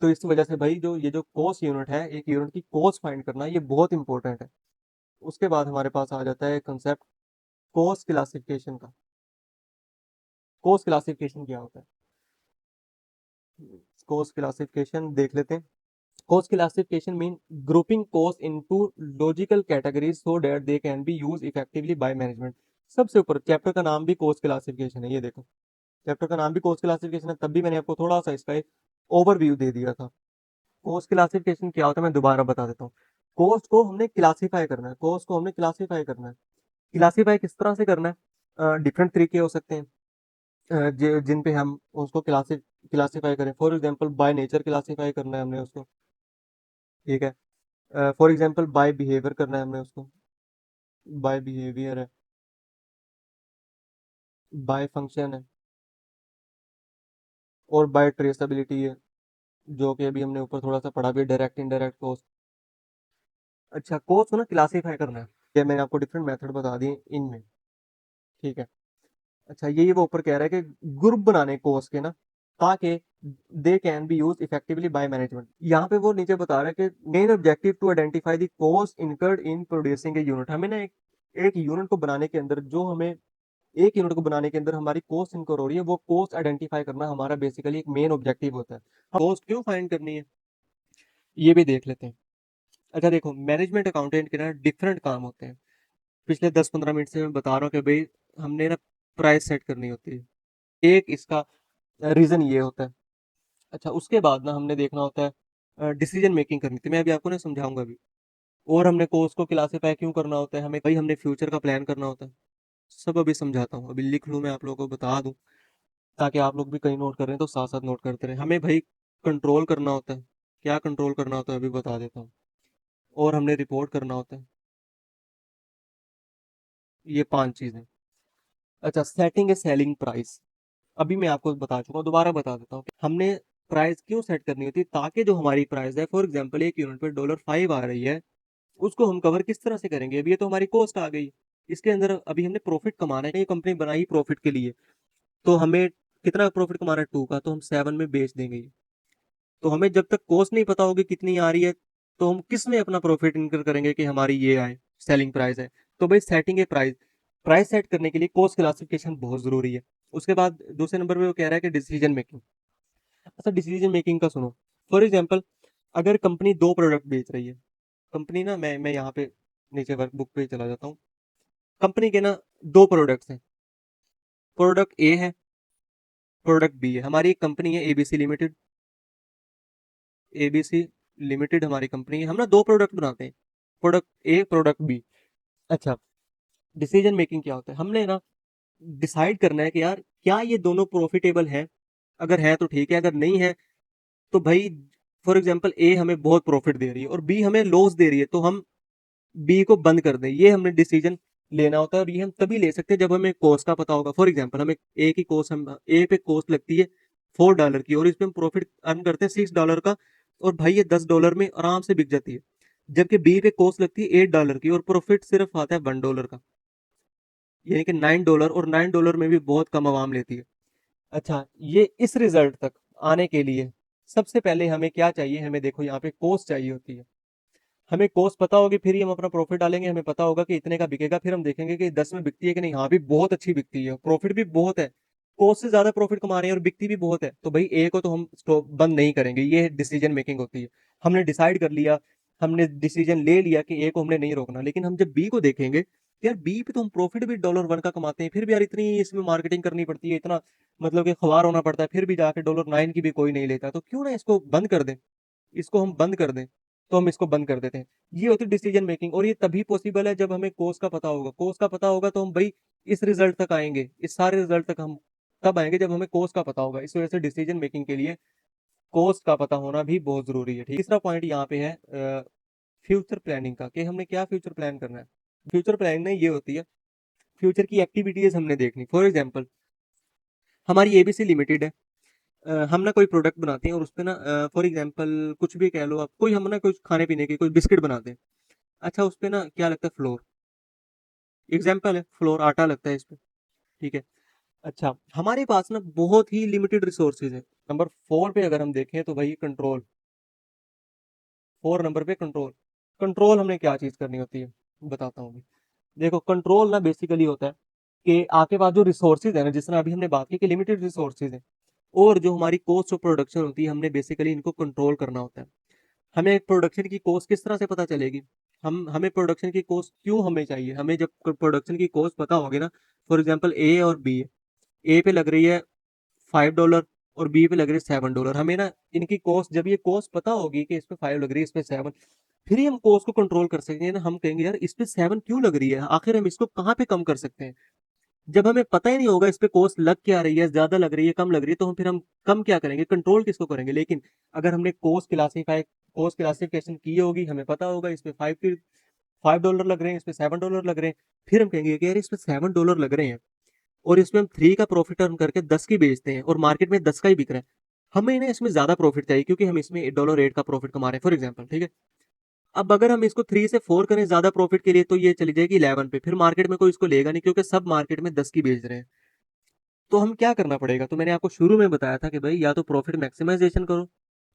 तो इस वजह से भाई जो ये जो कॉस्ट यूनिट है, एक यूनिट की कॉस्ट फाइंड करना, ये बहुत इंपॉर्टेंट है। उसके बाद हमारे पास आ जाता है कंसेप्ट कॉस्ट क्लासिफिकेशन का। कॉस्ट क्लासिफिकेशन क्या होता है, कॉस्ट क्लासिफिकेशन देख लेते हैं। Cost classification mean grouping cost into logical categories so that they can be use effectively by management. सबसे ऊपर चैप्टर का नाम भी कॉस्ट क्लासिफिकेशन है, ये देखो, चैप्टर का नाम भी कॉस्ट क्लासिफिकेशन है, तब भी मैंने आपको थोड़ा सा इसका एक ओवरव्यू दे दिया था। कॉस्ट क्लासिफिकेशन क्या होता है मैं दोबारा बता देता हूँ। कॉस्ट को हमने क्लासीफाई करना है, कॉस्ट को हमने क्लासीफाई करना है। क्लासीफाई किस तरह से करना है, डिफरेंट तरीके हो सकते हैं जिन पे हम उसको क्लासीफाई करें। For example by nature classify करना है हमने उसको, ठीक है, फॉर एग्जांपल बाय बिहेवियर करना है हमने उसको, बाय बिहेवियर है, बाय फंक्शन है, और बाय ट्रेसेबिलिटी है, जो कि अभी हमने ऊपर थोड़ा सा पढ़ा भी, डायरेक्ट इनडायरेक्ट कॉस्ट। अच्छा, कॉस्ट को ना क्लासीफाई करना है, ये मैंने आपको डिफरेंट मेथड बता दिए इनमें। ठीक है, अच्छा, ये वो ऊपर कह रहा है कि ग्रुप बनाने कोर्स के ना, ताकि they can be use effectively by management. यहाँ पे वो नीचे बता रहा है कि main objective to identify the cost incurred in producing a unit. हमें ना एक यूनिट को बनाने के अंदर जो हमें, एक यूनिट को बनाने के अंदर हमारी कॉस्ट इनकर हो रही है, वो कॉस्ट आइडेंटिफाई करना हमारा बेसिकली एक मेन ऑब्जेक्टिव होता है। कॉस्ट क्यों फाइंड करनी है ये भी देख लेते हैं। अच्छा देखो, मैनेजमेंट अकाउंटेंट के ना डिफरेंट काम होते हैं। पिछले 10-15 मिनट से मैं बता रहा हूँ कि भाई हमने ना प्राइस सेट करनी होती है, एक इसका रीजन ये होता है। अच्छा, उसके बाद ना हमने देखना होता है डिसीजन मेकिंग करनी थी, मैं अभी आपको ना समझाऊंगा अभी। और हमने कोर्स को क्लासीफाई क्यों करना होता है, हमें भाई हमने फ्यूचर का प्लान करना होता है। सब अभी समझाता हूँ, अभी लिख लूँ मैं आप लोगों को बता दूँ, ताकि आप लोग भी कहीं नोट कर रहे हैं तो साथ साथ नोट करते रहे। हमें भाई कंट्रोल करना होता है, क्या कंट्रोल करना होता है अभी बता देता हूँ। और हमने रिपोर्ट करना होता है, ये 5 चीजें। अच्छा, सेटिंग ए सेलिंग प्राइस। अभी मैं आपको बता चुका हूँ, दोबारा बता देता हूँ कि हमने प्राइस क्यों सेट करनी होती है, ताकि जो हमारी प्राइस है, फॉर एग्जांपल 1 यूनिट पे $5 आ रही है, उसको हम कवर किस तरह से करेंगे। अभी ये तो हमारी कॉस्ट आ गई, इसके अंदर अभी हमने प्रॉफिट कमाना है, ये कंपनी बनाई प्रॉफिट के लिए, तो हमें कितना प्रॉफिट कमाना है 2 का, तो हम 7 में बेच देंगे ये। तो हमें जब तक कॉस्ट नहीं पता होगी कितनी आ रही है, तो हम किस में अपना प्रॉफिट इनकर करेंगे कि हमारी ये आए, सेलिंग प्राइस है। तो भाई सेटिंग ए प्राइस, प्राइस सेट करने के लिए कॉस्ट क्लासिफिकेशन बहुत जरूरी है। उसके बाद दूसरे नंबर पे वो कह रहा है कि डिसीजन मेकिंग। अच्छा, डिसीजन मेकिंग का सुनो। फॉर एग्जाम्पल, अगर कंपनी 2 प्रोडक्ट बेच रही है, कंपनी ना, मैं यहाँ पे नीचे वर्कबुक पे चला जाता हूँ। कंपनी के ना 2 प्रोडक्ट्स हैं, प्रोडक्ट ए है, प्रोडक्ट बी है। हमारी एक कंपनी है एबीसी लिमिटेड, एबीसी लिमिटेड हमारी कंपनी है। हम ना 2 प्रोडक्ट बनाते हैं, प्रोडक्ट ए, प्रोडक्ट बी। अच्छा, डिसीजन मेकिंग क्या होता है, हमने ना डिसाइड करना है कि यार क्या ये दोनों प्रॉफिटेबल है। अगर है तो ठीक है, अगर नहीं है तो भाई, फॉर एग्जांपल ए हमें बहुत प्रॉफिट दे रही है और बी हमें लॉस दे रही है, तो हम बी को बंद कर दें। ये हमने डिसीजन लेना होता है, और ये हम तभी ले सकते हैं जब हमें कॉस्ट का पता होगा। फॉर एग्जांपल, हमें ए की कॉस्ट, हम ए पे कॉस्ट लगती है $4 की, और इसमें हम प्रॉफिट अर्न करते हैं $6 का, और भाई ये $10 में आराम से बिक जाती है। जबकि बी पे कॉस्ट लगती है $8 की, और प्रॉफिट सिर्फ आता है $1 का, यानी कि $9, और $9 में भी बहुत कम आवाम लेती है। अच्छा, ये इस रिजल्ट तक आने के लिए सबसे पहले हमें क्या चाहिए, हमें देखो यहाँ पे कॉस्ट चाहिए होती है। हमें कॉस्ट पता होगी, फिर ही हम अपना प्रॉफिट डालेंगे। हमें पता होगा कि इतने का बिकेगा, फिर हम देखेंगे कि 10 में बिकती है कि नहीं। हाँ भी बहुत अच्छी बिकती है, प्रॉफिट भी बहुत है, कॉस्ट से ज्यादा प्रॉफिट कमा रहे हैं और बिकती भी बहुत है, तो भाई ए को तो हम स्टॉप बंद नहीं करेंगे। ये डिसीजन मेकिंग होती है। हमने डिसाइड कर लिया, हमने डिसीजन ले लिया कि ए को हमने नहीं रोकना, लेकिन हम जब बी को देखेंगे, यार बी पे तो हम प्रॉफिट भी $1 का कमाते हैं, फिर भी यार इतनी इसमें मार्केटिंग करनी पड़ती है, इतना मतलब कि ख्वार होना पड़ता है, फिर भी जाके $9 की भी कोई नहीं लेता, तो क्यों ना इसको बंद कर दें, इसको हम बंद कर दें। तो हम इसको बंद कर देते हैं। ये होती है डिसीजन मेकिंग, और ये तभी पॉसिबल है जब हमें कोर्स का पता होगा। कोर्स का पता होगा तो हम भाई इस रिजल्ट तक आएंगे, इस सारे रिजल्ट तक हम तब आएंगे जब हमें कोर्स का पता होगा। इस वजह से डिसीजन मेकिंग के लिए कोर्स का पता होना भी बहुत जरूरी है। तीसरा पॉइंट यहाँ पे है फ्यूचर प्लानिंग का, कि हमने क्या फ्यूचर प्लान करना है। फ्यूचर प्लानिंग में ये होती है, फ्यूचर की एक्टिविटीज हमने देखनी। फॉर एग्जाम्पल, हमारी एबीसी लिमिटेड है, हम ना कोई प्रोडक्ट बनाते हैं, और उस पे ना फॉर एग्जांपल कुछ भी कह लो आप, कोई हम ना कुछ खाने पीने के कोई बिस्किट बनाते हैं। अच्छा, उस पे ना क्या लगता है, फ्लोर। एग्जांपल है, फ्लोर, आटा लगता है इस पे, ठीक है। अच्छा, हमारे पास ना बहुत ही लिमिटेड रिसोर्सेज है। नंबर 4 पे अगर हम देखें तो भाई कंट्रोल, 4 नंबर पे कंट्रोल। कंट्रोल हमने क्या चीज करनी होती है, बताता हूँ। देखो, कंट्रोल ना बेसिकली होता है कि आपके पास जो रिसोर्सेज है ना, जिस तरह अभी हमने बात की कि लिमिटेड रिसोर्सेज है, और जो हमारी कॉस्ट ऑफ प्रोडक्शन होती है, हमने बेसिकली इनको कंट्रोल करना होता है। हमें प्रोडक्शन की कॉस्ट किस तरह से पता चलेगी, हमें प्रोडक्शन की कॉस्ट क्यों हमें चाहिए, हमें जब प्रोडक्शन की कॉस्ट पता होगी ना, फॉर एग्जांपल ए और बी है, ए पे लग रही है $5 और बी पे लग रही है $7, हमें ना इनकी कॉस्ट, जब ये कॉस्ट पता होगी कि इस पे 5 लग रही है, इस पे 7, फिर ही हम कॉस्ट को कंट्रोल कर सकेंगे ना। हम कहेंगे यार इस पे 7 क्यों लग रही है, आखिर हम इसको कहाँ पे कम कर सकते हैं। जब हमें पता ही नहीं होगा इस पे कॉस्ट लग क्या रही है, ज्यादा लग रही है, कम लग रही है, तो हम फिर हम कम क्या करेंगे, कंट्रोल किसको करेंगे। लेकिन अगर हमने कॉस्ट क्लासिफिकेशन की होगी, हमें पता होगा इस पे $5 लग रहे हैं, इस पे $7 लग रहे हैं, फिर हम कहेंगे कि यार इस पे $7 लग रहे हैं, और इसमें हम 3 का प्रॉफिट अर्न करके 10 की बेचते हैं, और मार्केट में 10 का ही बिक रहा है। हमें ना इसमें ज्यादा प्रॉफिट चाहिए, क्योंकि हम इसमें $8 का प्रॉफिट कमा रहे हैं, फॉर एग्जाम्पल, ठीक है। अब अगर हम इसको 3 से 4 करें ज्यादा प्रॉफिट के लिए, तो ये चली जाएगी 11 पे, फिर मार्केट में कोई इसको लेगा नहीं, क्योंकि सब मार्केट में 10 की बेच रहे हैं। तो हम क्या करना पड़ेगा, तो मैंने आपको शुरू में बताया था कि भाई या तो प्रॉफिट मैक्सिमाइजेशन करो,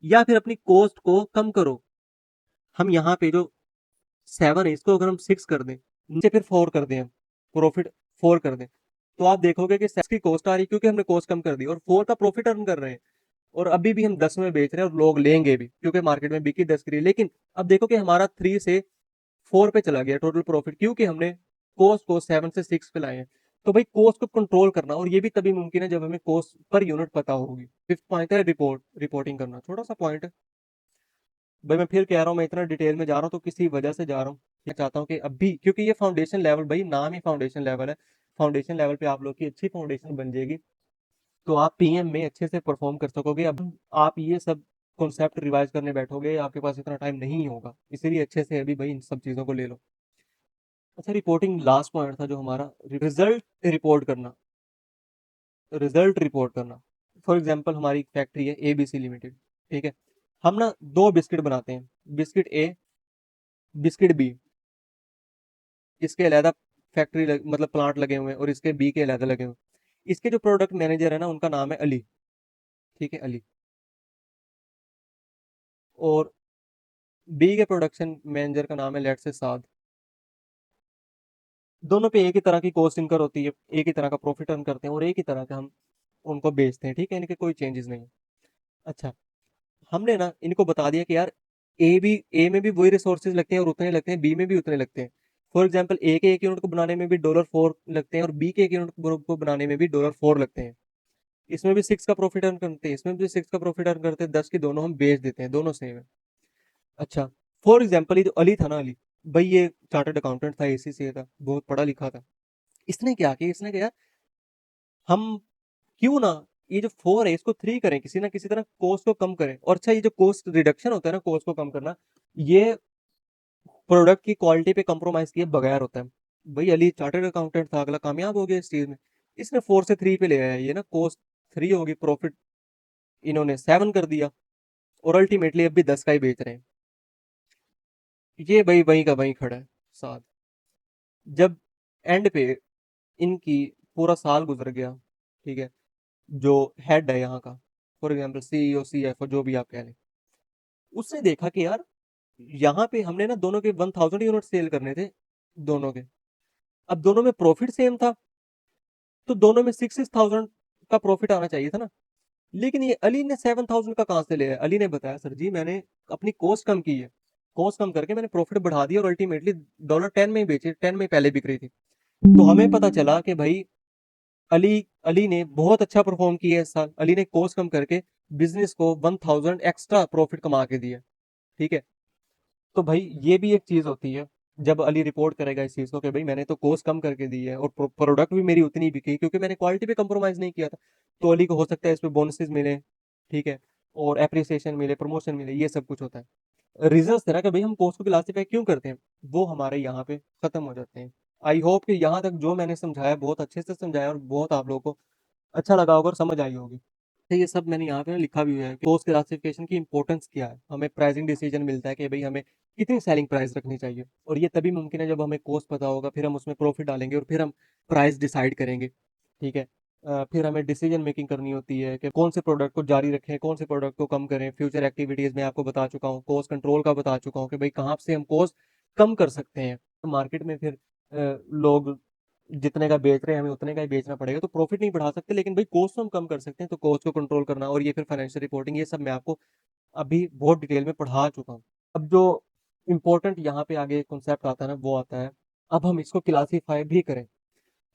या फिर अपनी कॉस्ट को कम करो। हम यहाँ पे जो 7 है, इसको अगर हम 6 कर दें, नीचे फिर 4 कर दें, हम प्रॉफिट 4 कर दें, तो आप देखोगे कि 6 की कॉस्ट आ रही है, क्योंकि हमने कॉस्ट कम कर दी, और 4 का प्रॉफिट अर्न कर रहे हैं, और अभी भी हम 10 में बेच रहे हैं, और लोग लेंगे भी, क्योंकि मार्केट में बिकी 10 की रही है। लेकिन अब देखो कि हमारा 3 से 4 पे चला गया टोटल प्रॉफिट, क्योंकि हमने कॉस्ट को 7 से 6 पे लाए हैं। तो भाई कॉस्ट को कंट्रोल करना, और ये भी तभी मुमकिन है जब हमें कॉस्ट पर यूनिट पता होगी। फिफ्थ पॉइंट है रिपोर्टिंग करना, छोटा सा पॉइंट है। भाई मैं फिर कह रहा हूँ, मैं इतना डिटेल में जा रहा हूँ तो किसी वजह से जा रहा हूँ। मैं चाहता हूँ कि अभी, क्योंकि ये फाउंडेशन लेवल, भाई नाम ही फाउंडेशन लेवल है, फाउंडेशन लेवल पे आप लोग की अच्छी फाउंडेशन बन जाएगी, तो आप पीएम में अच्छे से परफॉर्म कर सकोगे। अब आप ये सब कॉन्सेप्ट रिवाइज करने बैठोगे, आपके पास इतना टाइम नहीं होगा, इसीलिए अच्छे से अभी भाई इन सब चीजों को ले लो। अच्छा, रिपोर्टिंग लास्ट पॉइंट था जो हमारा, रिजल्ट रिपोर्ट करना। रिजल्ट रिपोर्ट करना। फॉर एग्जांपल हमारी फैक्ट्री है एबीसी लिमिटेड, ठीक है। हम ना दो बिस्किट बनाते हैं, बिस्किट ए, बिस्किट बी। इसके अलग फैक्ट्री मतलब प्लांट लगे हुए हैं और इसके बी के अलग लगे हुए हैं। इसके जो प्रोडक्ट मैनेजर है ना उनका नाम है अली, ठीक है, अली। और बी के प्रोडक्शन मैनेजर का नाम है लेट से साद। दोनों पे एक ही तरह की कॉस्ट इनकर होती है, एक ही तरह का प्रॉफिट अर्न करते हैं और एक ही तरह का हम उनको बेचते हैं, ठीक है, इनके कोई चेंजेस नहीं है। अच्छा, हमने ना इनको बता दिया कि यार ए में भी वही रिसोर्सेज लगते हैं और उतने लगते हैं, बी में भी उतने लगते हैं। फॉर एग्जाम्पल ए के एक यूनिट को बनाने में भी $4 लगते हैं और बी के एक यूनिट को बनाने में भी $4 लगते हैं। इसमें भी 6 का प्रॉफिट अर्न करते हैं, इसमें भी 6 का प्रॉफिट अर्न करते हैं, 10 की दोनों हम बेच देते हैं, दोनों सेम है। अच्छा, फॉर एग्जाम्पल ये जो अली था ना, अली भाई, ये चार्टर्ड अकाउंटेंट था, एसीसीए था, बहुत पढ़ा लिखा था। इसने क्या किया, इसने कहा हम क्यों ना ये जो 4 है इसको 3 करें, किसी ना किसी तरह कॉस्ट को कम करें। और अच्छा, ये जो कॉस्ट रिडक्शन होता है ना, कॉस्ट को कम करना, ये प्रोडक्ट की क्वालिटी पे कंप्रोमाइज किए बगैर होता है। भाई अली चार्टर्ड अकाउंटेंट था, अगला कामयाब हो गया इस चीज में। इसने 4 से 3 पे ले आया, ये ना कॉस्ट 3 होगी, प्रॉफिट इन्होंने 7 कर दिया और अल्टीमेटली अब भी 10 का ही बेच रहे हैं। ये भाई वहीं का वहीं खड़ा है साथ। जब एंड पे इनकी पूरा साल गुजर गया, ठीक है, जो हेड है यहाँ का, फॉर एग्जाम्पल सीईओ सीएफओ जो भी आप कह लें, उसने देखा कि यार यहाँ पे हमने ना दोनों के 1000 यूनिट सेल करने थे, दोनों के। अब दोनों में प्रॉफिट सेम था, तो दोनों में 6,000 का प्रॉफिट आना चाहिए था ना। लेकिन ये अली ने 7,000 का कहां से लिया है? अली ने बताया सर जी मैंने अपनी कॉस्ट कम की है, कॉस्ट कम करके मैंने प्रॉफिट बढ़ा दिया और अल्टीमेटली $10 में ही बेची, 10 में पहले बिक रही थी। तो हमें पता चला कि भाई अली अली ने बहुत अच्छा परफॉर्म किया इस साल, अली ने कॉस्ट कम करके बिजनेस को 1000 एक्स्ट्रा प्रॉफिट कमा के दिया, ठीक है। तो भाई ये भी एक चीज होती है, जब अली रिपोर्ट करेगा इस चीज को कि भाई मैंने तो कॉस्ट कम करके दी है और प्रोडक्ट भी मेरी उतनी बिकी क्योंकि मैंने क्वालिटी पे कंप्रोमाइज नहीं किया था, तो अली को हो सकता है इसमें बोनसेस मिले, ठीक है, और एप्रिसिएशन मिले, प्रमोशन मिले, ये सब कुछ होता है। रीजंस थे ना कि भाई हम कॉस्ट को क्लासीफाई क्यों करते हैं, वो हमारे यहाँ पे खत्म हो जाते हैं। आई होप कि यहाँ तक जो मैंने समझाया बहुत अच्छे से समझाया और बहुत आप लोगों को अच्छा लगा होगा और समझ आई होगी। तो ये सब मैंने यहाँ पे ना लिखा भी हुआ है कि कॉस्ट क्लासिफिकेशन की इंपॉर्टेंस क्या है, हमें प्राइसिंग डिसीजन मिलता है कि भाई हमें कितनी सेलिंग प्राइस रखनी चाहिए, और ये तभी मुमकिन है जब हमें कॉस्ट पता होगा, फिर हम उसमें प्रॉफिट डालेंगे और फिर हम प्राइस डिसाइड करेंगे, ठीक है। फिर हमें डिसीजन मेकिंग करनी होती है कि कौन से प्रोडक्ट को जारी रखें, कौन से प्रोडक्ट को कम करें। फ्यूचर एक्टिविटीज में आपको बता चुका हूँ, कॉस्ट कंट्रोल का बता चुका हूँ कि भाई कहाँ से हम कॉस्ट कम कर सकते हैं। तो मार्केट में फिर लोग जितने का बेच रहे हैं हमें उतने का ही बेचना पड़ेगा, तो प्रॉफिट नहीं बढ़ा सकते, लेकिन भाई कॉस्ट तो हम कम कर सकते हैं, तो कॉस्ट को कंट्रोल करना और ये फिर फाइनेंशियल रिपोर्टिंग, ये सब मैं आपको अभी बहुत डिटेल में पढ़ा चुका हूँ। अब जो इम्पोर्टेंट यहाँ पे आगे कॉन्सेप्ट आता है ना, वो आता है अब हम इसको क्लासीफाई भी करें।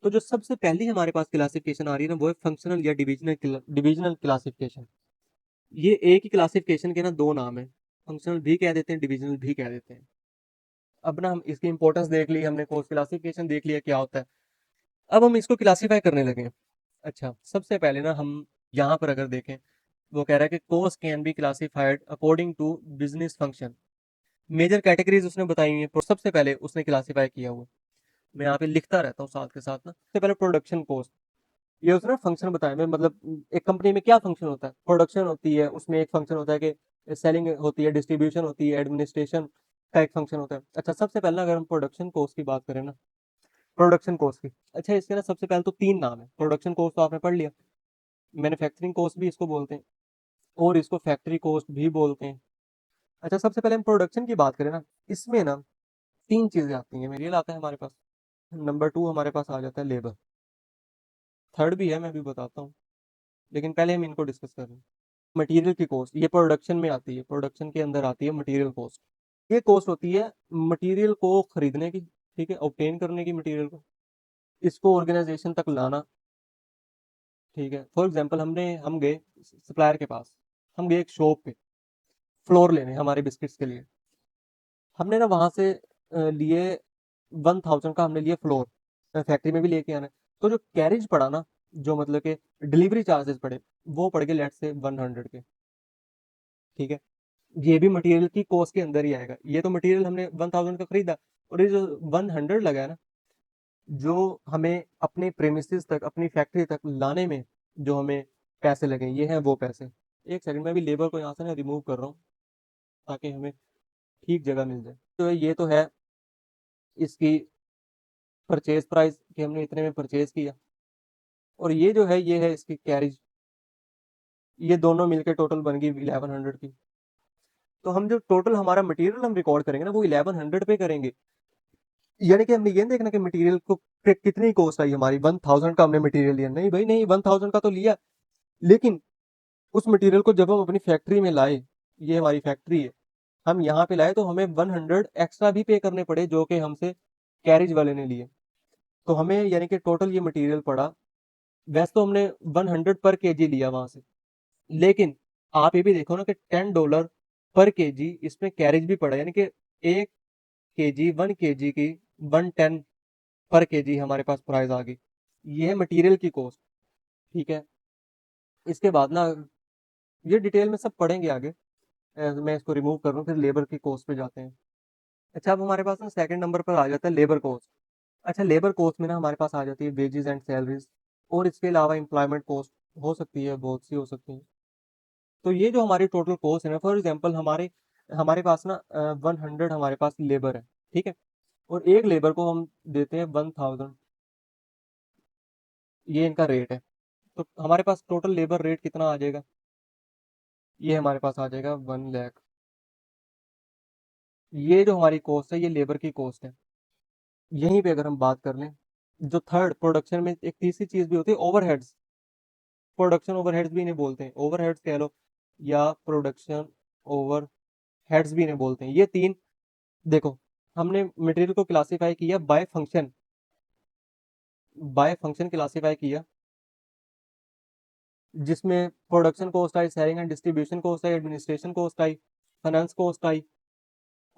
तो जो सबसे पहली हमारे पास क्लासिफिकेशन आ रही है ना, वो है फंक्शनल या डिविजनल डिविजनल क्लासिफिकेशन। ये एक ही क्लासिफिकेशन के ना दो नाम है, फंक्शनल भी कह देते हैं, डिविजनल भी कह देते हैं। अब ना हम इसकी इंपॉर्टेंस देख ली हमने, कोर्स क्लासिफिकेशन देख लिया क्या होता है, अब हम इसको क्लासीफाई करने लगे हैं। अच्छा, सबसे पहले ना हम यहाँ पर अगर देखें, वो कह रहा है कि costs can be classified according to business function. Major categories उसने बताई हुई है, तो सबसे पहले उसने क्लासीफाई किया हुआ, मैं यहाँ पे लिखता रहता हूँ साथ के साथ ना। सबसे पहले प्रोडक्शन कॉस्ट, ये उसने फंक्शन बताया, मैं मतलब एक कंपनी में क्या फंक्शन होता है, प्रोडक्शन होती है, उसमें एक फंक्शन होता है कि सेलिंग होती है, डिस्ट्रीब्यूशन होती है, एडमिनिस्ट्रेशन का एक फंक्शन होता है। अच्छा, सबसे पहले अगर हम प्रोडक्शन कॉस्ट की बात करें ना, प्रोडक्शन कॉस्ट की, अच्छा इसके ना सबसे पहले तो 3 नाम है। प्रोडक्शन कॉस्ट तो आपने पढ़ लिया, मैन्युफैक्चरिंग कॉस्ट भी इसको बोलते हैं और इसको फैक्ट्री कॉस्ट भी बोलते हैं। अच्छा, सबसे पहले हम प्रोडक्शन की बात करें ना, इसमें ना 3 चीजें आती हैं, मेरे आता है हमारे पास। नंबर 2 हमारे पास आ जाता है लेबर, थर्ड भी है मैं भी बताता हूँ, लेकिन पहले हम इनको डिस्कस कर रहे हैं। मटेरियल की कॉस्ट, ये प्रोडक्शन में आती है, प्रोडक्शन के अंदर आती है मटेरियल कॉस्ट। ये कॉस्ट होती है मटेरियल को खरीदने की, ठीक है, ऑब्टेन करने की मटेरियल को, इसको ऑर्गेनाइजेशन तक लाना, ठीक है। फॉर एग्जांपल हम गए सप्लायर के पास, हम गए एक शॉप पे फ्लोर लेने हमारे बिस्किट्स के लिए। हमने ना वहां से लिए 1000 का हमने लिए फ्लोर, फैक्ट्री में भी लेके आना है। तो जो कैरेज पड़ा ना, जो मतलब कि डिलीवरी चार्जेस पड़े, वो पड़ गए लेट से 100 के, ठीक है। ये भी मटेरियल की कॉस्ट के अंदर ही आएगा, ये तो मटेरियल हमने 1000 का खरीदा, और ये जो 100 लगा है ना, जो हमें अपने प्रेमिसेस तक, अपनी फैक्ट्री तक लाने में जो हमें पैसे लगे, ये हैं वो पैसे। एक सेकंड में अभी लेबर को यहाँ से ना रिमूव कर रहा हूँ ताकि हमें ठीक जगह मिल जाए। तो ये तो है इसकी परचेज प्राइस कि हमने इतने में परचेज किया, और ये जो है ये है इसकी कैरिज। ये दोनों मिलके टोटल बन गई 1100 की। तो हम जो टोटल हमारा मटेरियल हम रिकॉर्ड करेंगे ना वो 1100 पे करेंगे। यानी कि हमने ये नहीं देखना कि मटेरियल को कितनी कॉस्ट आई हमारी, 1000 का हमने मटेरियल लिया, नहीं भाई नहीं, 1000 का तो लिया, लेकिन उस मटेरियल को जब हम अपनी फैक्ट्री में लाए, ये हमारी फैक्ट्री है, हम यहाँ पे लाए तो हमें 100 एक्स्ट्रा भी पे करने पड़े जो कि हमसे कैरिज वाले ने लिए। तो हमें यानी कि टोटल ये मटेरियल पड़ा, वैसे तो हमने 100 पर केजी लिया वहां से, लेकिन आप ये भी देखो ना कि $10 पर केजी इसमें कैरेज भी पड़ा, यानी कि 1 केजी 1 केजी की 110 पर केजी हमारे पास प्राइस आ गई। ये है मटेरियल की कॉस्ट। ठीक है, इसके बाद ना ये डिटेल में सब पढ़ेंगे आगे। मैं इसको रिमूव कर रहा हूँ, फिर लेबर की कॉस्ट पे जाते हैं। अच्छा, अब हमारे पास ना सेकंड नंबर पर आ जाता है लेबर कॉस्ट। अच्छा, लेबर कॉस्ट में ना हमारे पास आ जाती है वेजेस एंड सैलरीज, और इसके अलावा एम्प्लॉयमेंट कॉस्ट हो सकती है, बहुत सी हो सकती है। तो ये जो हमारी टोटल कॉस्ट है ना, फॉर एग्जांपल हमारे हमारे पास ना 100 हमारे पास लेबर है, ठीक है, और एक लेबर को हम देते हैं 1000, ये इनका रेट है। तो हमारे पास टोटल लेबर रेट कितना आ जाएगा, ये हमारे पास आ जाएगा 1 लाख। ये जो हमारी कॉस्ट है ये लेबर की कॉस्ट है। यहीं पे अगर हम बात कर लें, जो थर्ड प्रोडक्शन में एक तीसरी चीज भी होती है, ओवरहेड्स। प्रोडक्शन ओवरहेड्स भी इन्हें बोलते हैं, ओवरहेड्स कह लो या प्रोडक्शन ओवरहेड्स भी इन्हें बोलते हैं। ये तीन, देखो, हमने मटेरियल को क्लासिफाई किया by function, by function classify किया, जिसमें प्रोडक्शन कॉस्ट आई, सेलिंग एंड डिस्ट्रीब्यूशन कॉस्ट आई, एडमिनिस्ट्रेशन कॉस्ट आई, फाइनेंस कॉस्ट आई,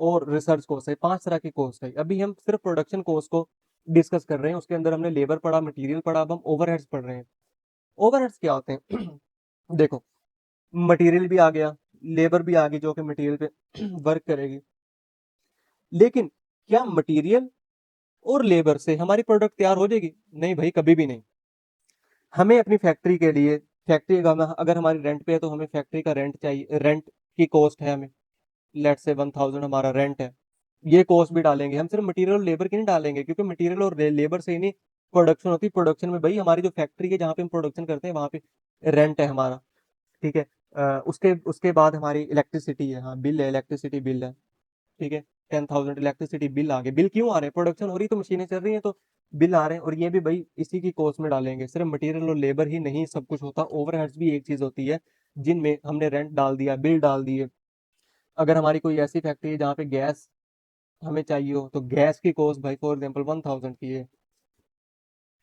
और रिसर्च कॉस्ट आई। 5 तरह की कॉस्ट आई। अभी हम सिर्फ प्रोडक्शन कॉस्ट को डिस्कस कर रहे हैं, उसके अंदर हमने लेबर पढ़ा, मटेरियल पढ़ा, अब हम ओवरहेड्स पढ़ रहे हैं। ओवरहेड्स क्या होते हैं? देखो, मटेरियल भी आ गया, लेबर भी आ गई जो कि मटेरियल पे वर्क करेगी, लेकिन क्या मटेरियल और लेबर से हमारी प्रोडक्ट तैयार हो जाएगी? नहीं भाई, कभी भी नहीं। हमें अपनी फैक्ट्री के लिए, फैक्ट्री अगर हमारी रेंट पे है तो हमें फैक्ट्री का रेंट चाहिए, रेंट की कॉस्ट है हमें, लेट से 1000 हमारा रेंट है, ये कॉस्ट भी डालेंगे। हम सिर्फ मटेरियल और लेबर की नहीं डालेंगे, क्योंकि मटेरियल और लेबर से ही नहीं प्रोडक्शन होती। प्रोडक्शन में भाई हमारी जो फैक्ट्री है जहाँ पे हम प्रोडक्शन करते हैं वहां पे रेंट है हमारा, ठीक है। उसके उसके बाद हमारी इलेक्ट्रिसिटी है, हाँ बिल है, इलेक्ट्रिसिटी बिल है, ठीक है। 10,000 इलेक्ट्रिसिटी बिल आ गए। बिल क्यों आ रहे हैं? प्रोडक्शन हो रही तो मशीनें चल रही हैं तो बिल आ रहे हैं, और ये भी भाई इसी की कॉस्ट में डालेंगे। सिर्फ मटेरियल और लेबर ही नहीं सब कुछ होता, ओवरहेड्स भी एक चीज होती है जिनमें हमने रेंट डाल दिया, बिल डाल दिए। अगर हमारी कोई ऐसी फैक्ट्री है जहाँ पे गैस हमें चाहिए हो तो गैस की कॉस्ट भाई फॉर एग्जाम्पल 1000 की है,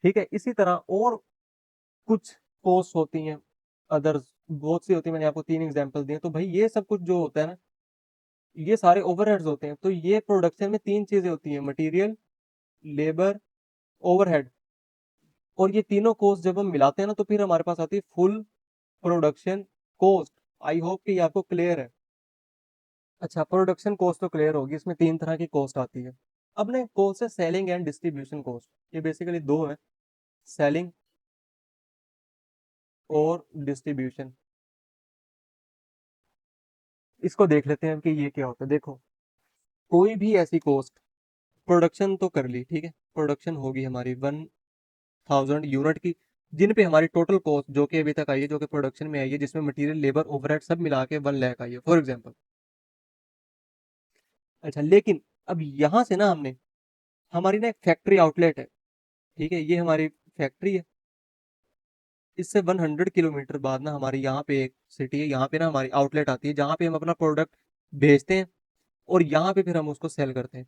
ठीक है। इसी तरह और कुछ कॉस्ट होती हैं, अदर्स बहुत सी होती है, मैंने आपको 3 एग्जांपल दिए। तो भाई ये सब कुछ जो होता है ना, ये सारे ओवरहेड्स होते हैं। तो ये प्रोडक्शन में 3 चीजें होती हैं, मटेरियल, लेबर, ओवरहेड, और ये तीनों कॉस्ट जब हम मिलाते हैं ना तो फिर हमारे पास आती है full production cost. I hope कि ये आपको क्लियर है। अच्छा, प्रोडक्शन कॉस्ट तो क्लियर होगी, इसमें 3 तरह की कॉस्ट आती है। अब ना कॉस्ट है सेलिंग एंड डिस्ट्रीब्यूशन कॉस्ट, ये बेसिकली दो है, सेलिंग और डिस्ट्रीब्यूशन। इसको देख लेते हैं कि ये क्या होता है। देखो, कोई भी ऐसी कॉस्ट, प्रोडक्शन तो कर ली, ठीक है, प्रोडक्शन होगी हमारी 1000 यूनिट की, जिन पे हमारी टोटल कॉस्ट जो कि अभी तक आई है, जो कि प्रोडक्शन में आई है, जिसमें मटेरियल, लेबर, ओवरहेड सब मिला के 1 लाख आई है फॉर एग्जाम्पल। अच्छा, लेकिन अब यहाँ से ना हमने, हमारी ना एक फैक्ट्री आउटलेट है, ठीक है, ये हमारी फैक्ट्री है। इससे 100 किलोमीटर बाद ना हमारी यहाँ पे एक सिटी है, यहाँ पे ना हमारी आउटलेट आती है जहाँ पे हम अपना प्रोडक्ट भेजते हैं, और यहाँ पे फिर हम उसको सेल करते हैं।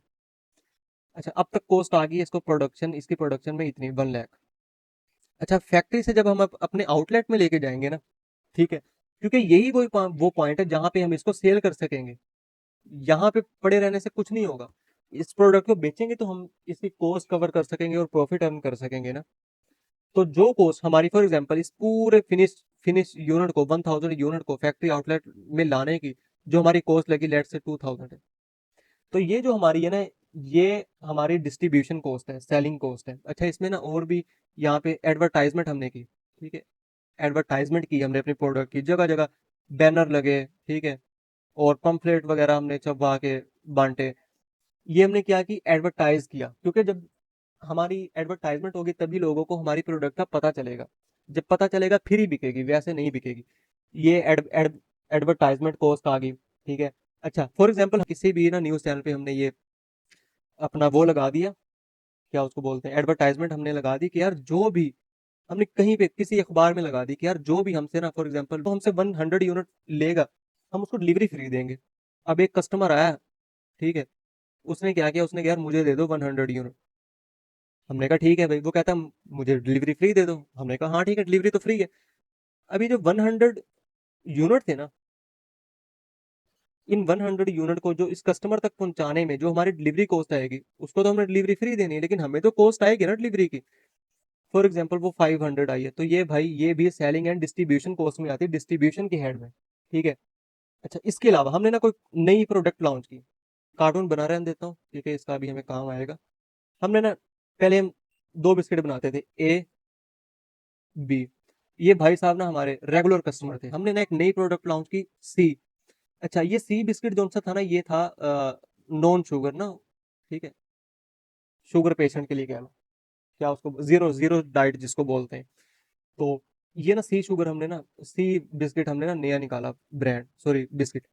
अच्छा, अब तक कॉस्ट आ गई है इसको प्रोडक्शन, इसकी प्रोडक्शन में इतनी 1 लाख। अच्छा, फैक्ट्री से जब हम अपने आउटलेट में लेके जाएंगे ना, ठीक है, क्योंकि यही वो पॉइंट है जहां पे हम इसको सेल कर सकेंगे। यहाँ पे पड़े रहने से कुछ नहीं होगा। इस प्रोडक्ट को बेचेंगे तो हम इसकी कॉस्ट कवर कर सकेंगे और प्रॉफिट अर्न कर सकेंगे ना। तो जो कॉस्ट हमारी फॉर एग्जांपल इस पूरे फिनिश यूनिट को, 1000 यूनिट को फैक्ट्री आउटलेट में लाने की जो हमारी कॉस्ट लगी, लेट से 2000 है। तो ये जो हमारी है ना ये हमारी डिस्ट्रीब्यूशन कॉस्ट है, सेलिंग कॉस्ट है। अच्छा, इसमें ना और भी यहाँ पे एडवर्टाइजमेंट हमने की, ठीक है, एडवर्टाइजमेंट की हमने अपने प्रोडक्ट की, जगह जगह बैनर लगे, ठीक है, और पम्फलेट वगैरह हमने छपवा के बांटे। ये हमने क्या की, एडवर्टाइज किया, क्योंकि जब हमारी एडवर्टाइजमेंट होगी तभी लोगों को हमारी प्रोडक्ट का पता चलेगा। जब पता चलेगा फिर ही बिकेगी, वैसे नहीं बिकेगी। ये एडवर्टाइजमेंट कॉस्ट आ गई, ठीक है। अच्छा, फॉर एग्जांपल किसी भी ना न्यूज़ चैनल पे हमने ये अपना वो लगा दिया, क्या उसको बोलते हैं, एडवर्टाइजमेंट हमने लगा दी कि यार जो भी, हमने कहीं पे किसी अखबार में लगा दी कि यार जो भी हमसे ना, फॉर एग्जांपल, तो हमसे 100 यूनिट लेगा, हम उसको डिलीवरी फ्री देंगे। अब एक कस्टमर आया, ठीक है, उसने क्या किया, उसने कहा यार मुझे दे दो 100 यूनिट। हमने कहा ठीक है भाई। वो कहता मुझे डिलीवरी फ्री दे दो। हमने कहा हाँ ठीक है, डिलीवरी तो फ्री है। अभी जो 100 यूनिट थे ना, इन 100 यूनिट को जो इस कस्टमर तक पहुंचाने में जो हमारी डिलीवरी कॉस्ट आएगी, उसको तो हमने डिलीवरी फ्री देनी है, लेकिन हमें तो कॉस्ट आएगी ना डिलीवरी की। फॉर एग्जाम्पल वो 500 आई है, तो ये भाई ये भी सेलिंग एंड डिस्ट्रीब्यूशन कॉस्ट में आती है, डिस्ट्रीब्यूशन की हेड में, ठीक है। अच्छा, इसके अलावा हमने ना कोई नई प्रोडक्ट लॉन्च की, कार्टून बना रहने देता हूँ ठीक है, इसका भी हमें काम आएगा। हमने ना, पहले हम दो बिस्किट बनाते थे, ए बी। ये भाई साहब ना हमारे रेगुलर कस्टमर थे। हमने ना एक नई प्रोडक्ट लॉन्च की, सी। अच्छा, ये सी बिस्किट जो सा था ना, ये था नॉन शुगर ना, ठीक है, शुगर पेशेंट के लिए कह लो, क्या उसको जीरो जीरो डाइट जिसको बोलते हैं। तो ये ना सी शुगर, हमने ना सी बिस्किट हमने ना नया निकाला, ब्रांड, सॉरी, बिस्किट।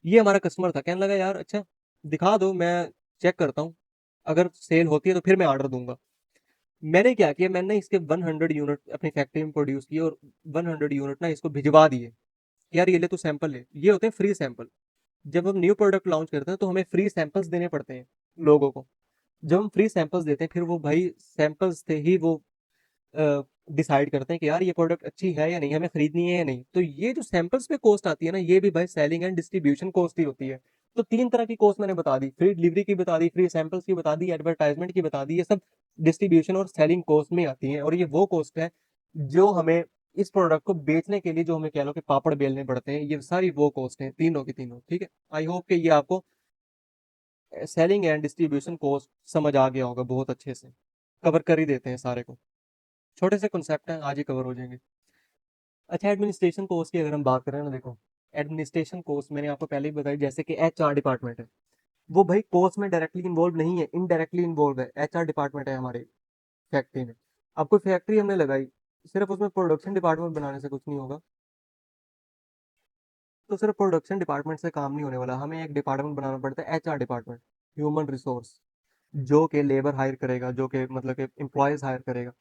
ये हमारा कस्टमर था, कहने लगा यार अच्छा दिखा दो, मैं चेक करता हूँ, अगर सेल होती है तो फिर मैं ऑर्डर दूंगा। मैंने क्या किया, मैंने इसके 100 यूनिट अपनी फैक्ट्री में प्रोड्यूस किए, और 100 यूनिट ना इसको भिजवा दिए। यार ये ले, तो सैंपल ले, ये होते हैं फ्री सैंपल। जब हम न्यू प्रोडक्ट लॉन्च करते हैं तो हमें फ्री सैंपल्स देने पड़ते हैं लोगों को। जब हम फ्री सैंपल्स देते हैं, फिर वो भाई सैंपल्स से ही वो डिसाइड करते हैं कि यार ये प्रोडक्ट अच्छी है या नहीं, हमें खरीदनी है या नहीं। तो ये जो सैंपल्स पे कॉस्ट आती है ना, ये भी भाई सेलिंग एंड डिस्ट्रीब्यूशन कॉस्ट ही होती है। तो तीन तरह की कॉस्ट मैंने बता दी, फ्री डिलीवरी की बता दी, फ्री सैंपल्स की बता दी, एडवर्टाइजमेंट की बता दी। ये सब डिस्ट्रीब्यूशन और सेलिंग कॉस्ट में आती है, और ये वो कॉस्ट है जो हमें इस प्रोडक्ट को बेचने के लिए, जो हमें कह लो कि पापड़ बेलने पड़ते हैं, ये सारी वो कॉस्ट है, तीनों की तीनों, ठीक है। आई होप कि ये आपको सेलिंग एंड डिस्ट्रीब्यूशन कॉस्ट समझ आ गया होगा, बहुत अच्छे से कवर कर ही देते हैं सारे को। छोटे से कॉन्सेप्ट हैं, आज ही कवर हो जाएंगे। अच्छा, एडमिनिस्ट्रेशन कोर्स की अगर हम बात करें ना, देखो, एडमिनिस्ट्रेशन कोर्स मैंने आपको पहले ही बताई, जैसे कि एचआर डिपार्टमेंट है, वो भाई कोर्स में डायरेक्टली इन्वॉल्व नहीं है, इनडायरेक्टली इन्वॉल्व है। एचआर डिपार्टमेंट है हमारी फैक्ट्री में। अब कोई फैक्ट्री हमने लगाई, सिर्फ उसमें प्रोडक्शन डिपार्टमेंट बनाने से कुछ नहीं होगा। तो सिर्फ प्रोडक्शन डिपार्टमेंट से काम नहीं होने वाला, हमें एक डिपार्टमेंट बनाना पड़ता है, एचआर डिपार्टमेंट, ह्यूमन रिसोर्स, जो कि लेबर हायर करेगा, जो कि मतलब कि एम्प्लॉयज हायर करेगा।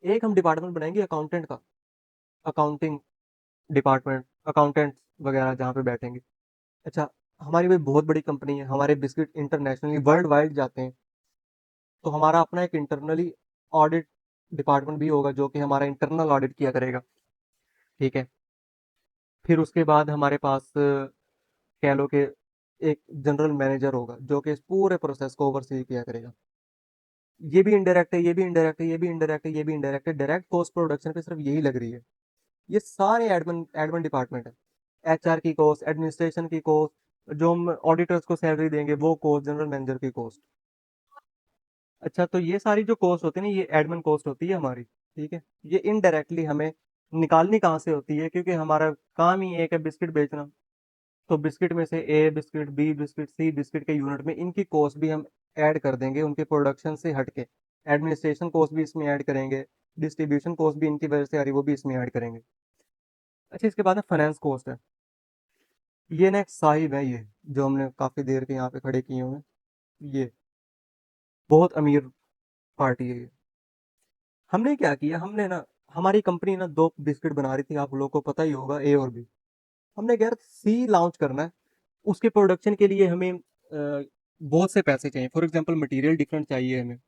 एक हम डिपार्टमेंट बनाएंगे अकाउंटेंट का, अकाउंटिंग डिपार्टमेंट, अकाउंटेंट्स वगैरह जहाँ पे बैठेंगे। अच्छा, हमारी भाई बहुत बड़ी कंपनी है, हमारे बिस्किट इंटरनेशनली वर्ल्ड वाइड जाते हैं। तो हमारा अपना एक इंटरनली ऑडिट डिपार्टमेंट भी होगा, जो कि हमारा इंटरनल ऑडिट किया करेगा, ठीक है। फिर उसके बाद हमारे पास कह लो कि एक जनरल मैनेजर होगा, जो कि इस पूरे प्रोसेस को ओवरसी किया करेगा। ये भी इनडायरेक्ट है, ये भी इनडायरेक्ट है, ये भी इनडायरेक्ट है, ये भी इनडायरेक्ट है। डायरेक्ट कॉस्ट प्रोडक्शन पे सिर्फ यही लग रही है। ये सारे एडमिन एडमिन डिपार्टमेंट है। एचआर की कॉस्ट, एडमिनिस्ट्रेशन की कॉस्ट, जो हम ऑडिटर्स को सैलरी देंगे वो कॉस्ट, जनरल मैनेजर की कॉस्ट। अच्छा, तो ये सारी जो कॉस्ट होती है ना, ये एडमिन कॉस्ट होती है हमारी, ठीक है। ये इनडायरेक्टली हमें निकालनी कहाँ से होती है, क्योंकि हमारा काम ही एक है बिस्किट बेचना। तो बिस्किट में से ए बिस्किट, बी बिस्किट, सी बिस्किट के यूनिट में इनकी कॉस्ट भी हम ऐड कर देंगे, उनके प्रोडक्शन से हटके। एडमिनिस्ट्रेशन कॉस्ट भी इसमें ऐड करेंगे, डिस्ट्रीब्यूशन कॉस्ट भी इनकी वजह से आ रही, वो भी इसमें ऐड करेंगे। अच्छा, इसके बाद में फाइनेंस कॉस्ट है। ये ना एक साहिब है, ये जो हमने काफी देर के यहाँ पे खड़े किए हुए हैं, ये बहुत अमीर पार्टी है ये। हमने क्या किया, हमने ना, हमारी कंपनी ना दो बिस्किट बना रही थी, आप लोगों को पता ही होगा, ए और बी। हमने कहा यार सी लॉन्च करना है, उसके प्रोडक्शन के लिए हमें बहुत से पैसे चाहिए। फॉर एग्जांपल मटेरियल डिफरेंट चाहिए हमें,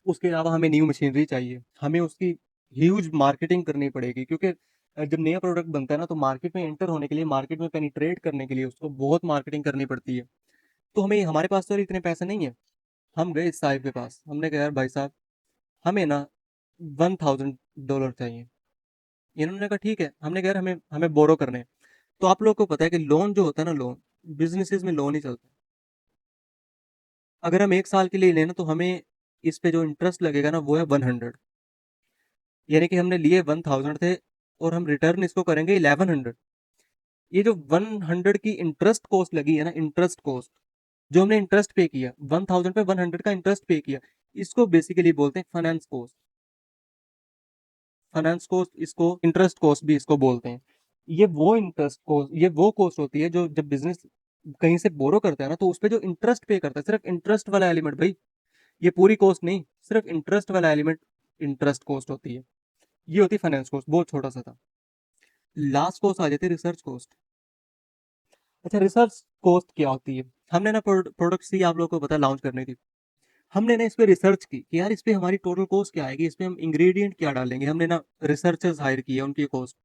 उसके अलावा हमें न्यू मशीनरी चाहिए, हमें उसकी ह्यूज मार्केटिंग करनी पड़ेगी, क्योंकि जब नया प्रोडक्ट बनता है ना, तो मार्केट में एंटर होने के लिए, मार्केट में पेनिट्रेट करने के लिए उसको बहुत मार्केटिंग करनी पड़ती है। तो हमें, हमारे पास तो इतने पैसे नहीं है। हम गए इस साहिब के पास, हमने कहा यार भाई साहब, हमें ना $1,000 चाहिए। इन्होंने कहा ठीक है। हमने कहा यार हमें हमें बोरो करने हैं। तो आप लोग को पता है कि लोन जो होता है ना, लोन, बिजनेसेस में लोन ही चलता है। अगर हम 1 साल के लिए लेना तो हमें इस पे जो इंटरेस्ट लगेगा ना वो है 100, यानी कि हमने लिए 1000 थे और हम रिटर्न इसको करेंगे 1100। ये जो 100 की इंटरेस्ट कॉस्ट लगी है ना, इंटरेस्ट कॉस्ट, जो हमने इंटरेस्ट पे किया 1000 पे 100 का इंटरेस्ट पे किया, इसको बेसिकली बोलते हैं फाइनेंस कॉस्ट। फाइनेंस कॉस्ट इसको इंटरेस्ट कॉस्ट भी इसको बोलते हैं। ये वो कॉस्ट होती है जो जब बिजनेस कहीं से बोरो करता है ना, तो उस पे जो इंटरेस्ट पे करता है, सिर्फ इंटरेस्ट वाला एलिमेंट भाई, ये पूरी कॉस्ट नहीं, सिर्फ इंटरेस्ट वाला एलिमेंट इंटरेस्ट कॉस्ट होती है। ये होती है फाइनेंस कॉस्ट, बहुत छोटा सा था। लास्ट कॉस्ट आ जाती है रिसर्च कॉस्ट। अच्छा, रिसर्च कॉस्ट क्या होती है? हमने ना प्रोडक्ट सी आप लोगों को पता लॉन्च करनी थी, हमने ना इस पे रिसर्च की कि यार इस पे हमारी टोटल कॉस्ट क्या आएगी, इस पे हम इंग्रेडिएंट क्या डालेंगे। हमने ना रिसर्चर्स हायर किए, उनकी कॉस्ट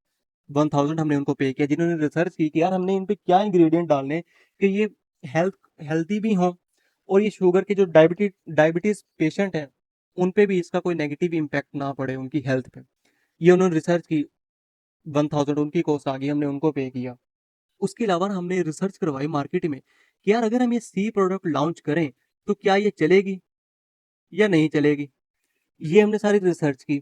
1000 हमने उनको पे किया, जिन्होंने रिसर्च की कि यार हमने इन पे क्या इंग्रेडिएंट डालने हैं कि ये हेल्थ हेल्थी भी हों, और ये शुगर के जो डायबिटीज पेशेंट हैं उन पे भी इसका कोई नेगेटिव इम्पैक्ट ना पड़े उनकी हेल्थ पे। ये उन्होंने रिसर्च की, 1000 उनकी कॉस्ट आ गई, हमने उनको पे किया। उसके अलावा हमने रिसर्च करवाई मार्केट में कि यार अगर हम ये सी प्रोडक्ट लॉन्च करें तो क्या ये चलेगी या नहीं चलेगी। ये हमने सारी रिसर्च की।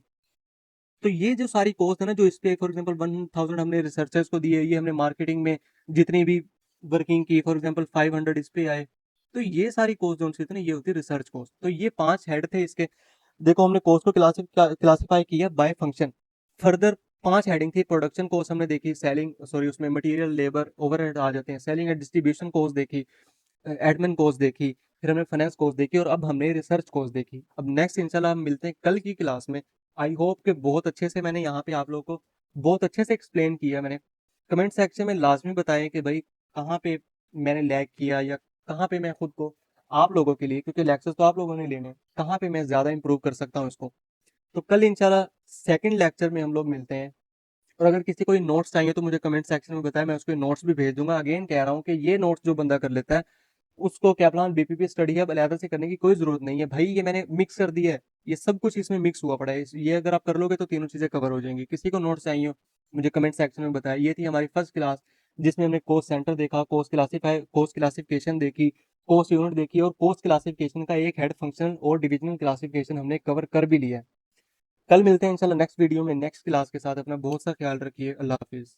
तो ये जो सारी कॉस्ट है ना, जो इस पे फॉर एग्जांपल 1000 हमने रिसर्चर्स को दिए, ये हमने मार्केटिंग में जितनी भी वर्किंग की, फॉर एग्जांपल 500 इस पे आए। तो ये सारी कॉस्ट जो सी थी ना, ये होती है रिसर्च कॉस्ट। तो ये 5 हेड थे इसके। देखो हमने कॉस्ट को क्लासिफाई किया बाय फंक्शन। फर्दर 5 हेडिंग थी। प्रोडक्शन कॉस्ट हमने देखी, सेलिंग सॉरी उसमें मटेरियल लेबर ओवरहेड आ जाते हैं, सेलिंग एंड डिस्ट्रीब्यूशन कॉस्ट देखी, एडमिन कॉस्ट देखी, फिर हमने फाइनेंस कॉस्ट देखी, और अब हमने रिसर्च कॉस्ट देखी। अब नेक्स्ट इंशाल्लाह हम मिलते हैं कल की क्लास में। आई होप कि बहुत अच्छे से मैंने यहाँ पे आप लोगों को बहुत अच्छे से एक्सप्लेन किया मैंने। कमेंट सेक्शन में लाजमी बताएं कि भाई कहाँ पे मैंने लैग किया, या कहाँ पे मैं खुद को आप लोगों के लिए, क्योंकि लेक्चर्स तो आप लोगों ने लेने हैं, कहाँ पे मैं ज़्यादा इंप्रूव कर सकता हूँ इसको। तो कल इंशाल्लाह सेकंड लेक्चर में हम लोग मिलते हैं। और अगर किसी को नोट्स चाहिए तो मुझे कमेंट सेक्शन में बताएं, मैं उसको नोट्स भी भेज दूंगा। अगेन कह रहा हूँ कि ये नोट्स जो बंदा कर लेता है उसको क्या प्लान बीपीपी स्टडी है अलहदा से करने की कोई जरूरत नहीं है भाई। ये मैंने मिक्स कर दिया है, ये सब कुछ इसमें मिक्स हुआ पड़ा है। ये अगर आप कर लोगे तो तीनों चीजें कवर हो जाएंगी। किसी को नोट्स चाहिए हो मुझे कमेंट सेक्शन में बताया। ये थी हमारी फर्स्ट क्लास, जिसमें हमने कोस्ट सेंटर देखा, कोस्ट क्लासिफिकेशन देखी, कोस्ट यूनिट देखी, और कोस्ट क्लासिफिकेशन का एक हेड फंक्शन और डिविजनल क्लासिफिकेशन हमने कवर कर भी लिया है। कल मिलते हैं इंशाल्लाह नेक्स्ट वीडियो में नेक्स्ट क्लास के साथ। अपना बहुत सा ख्याल रखिए। अल्लाह हाफिज।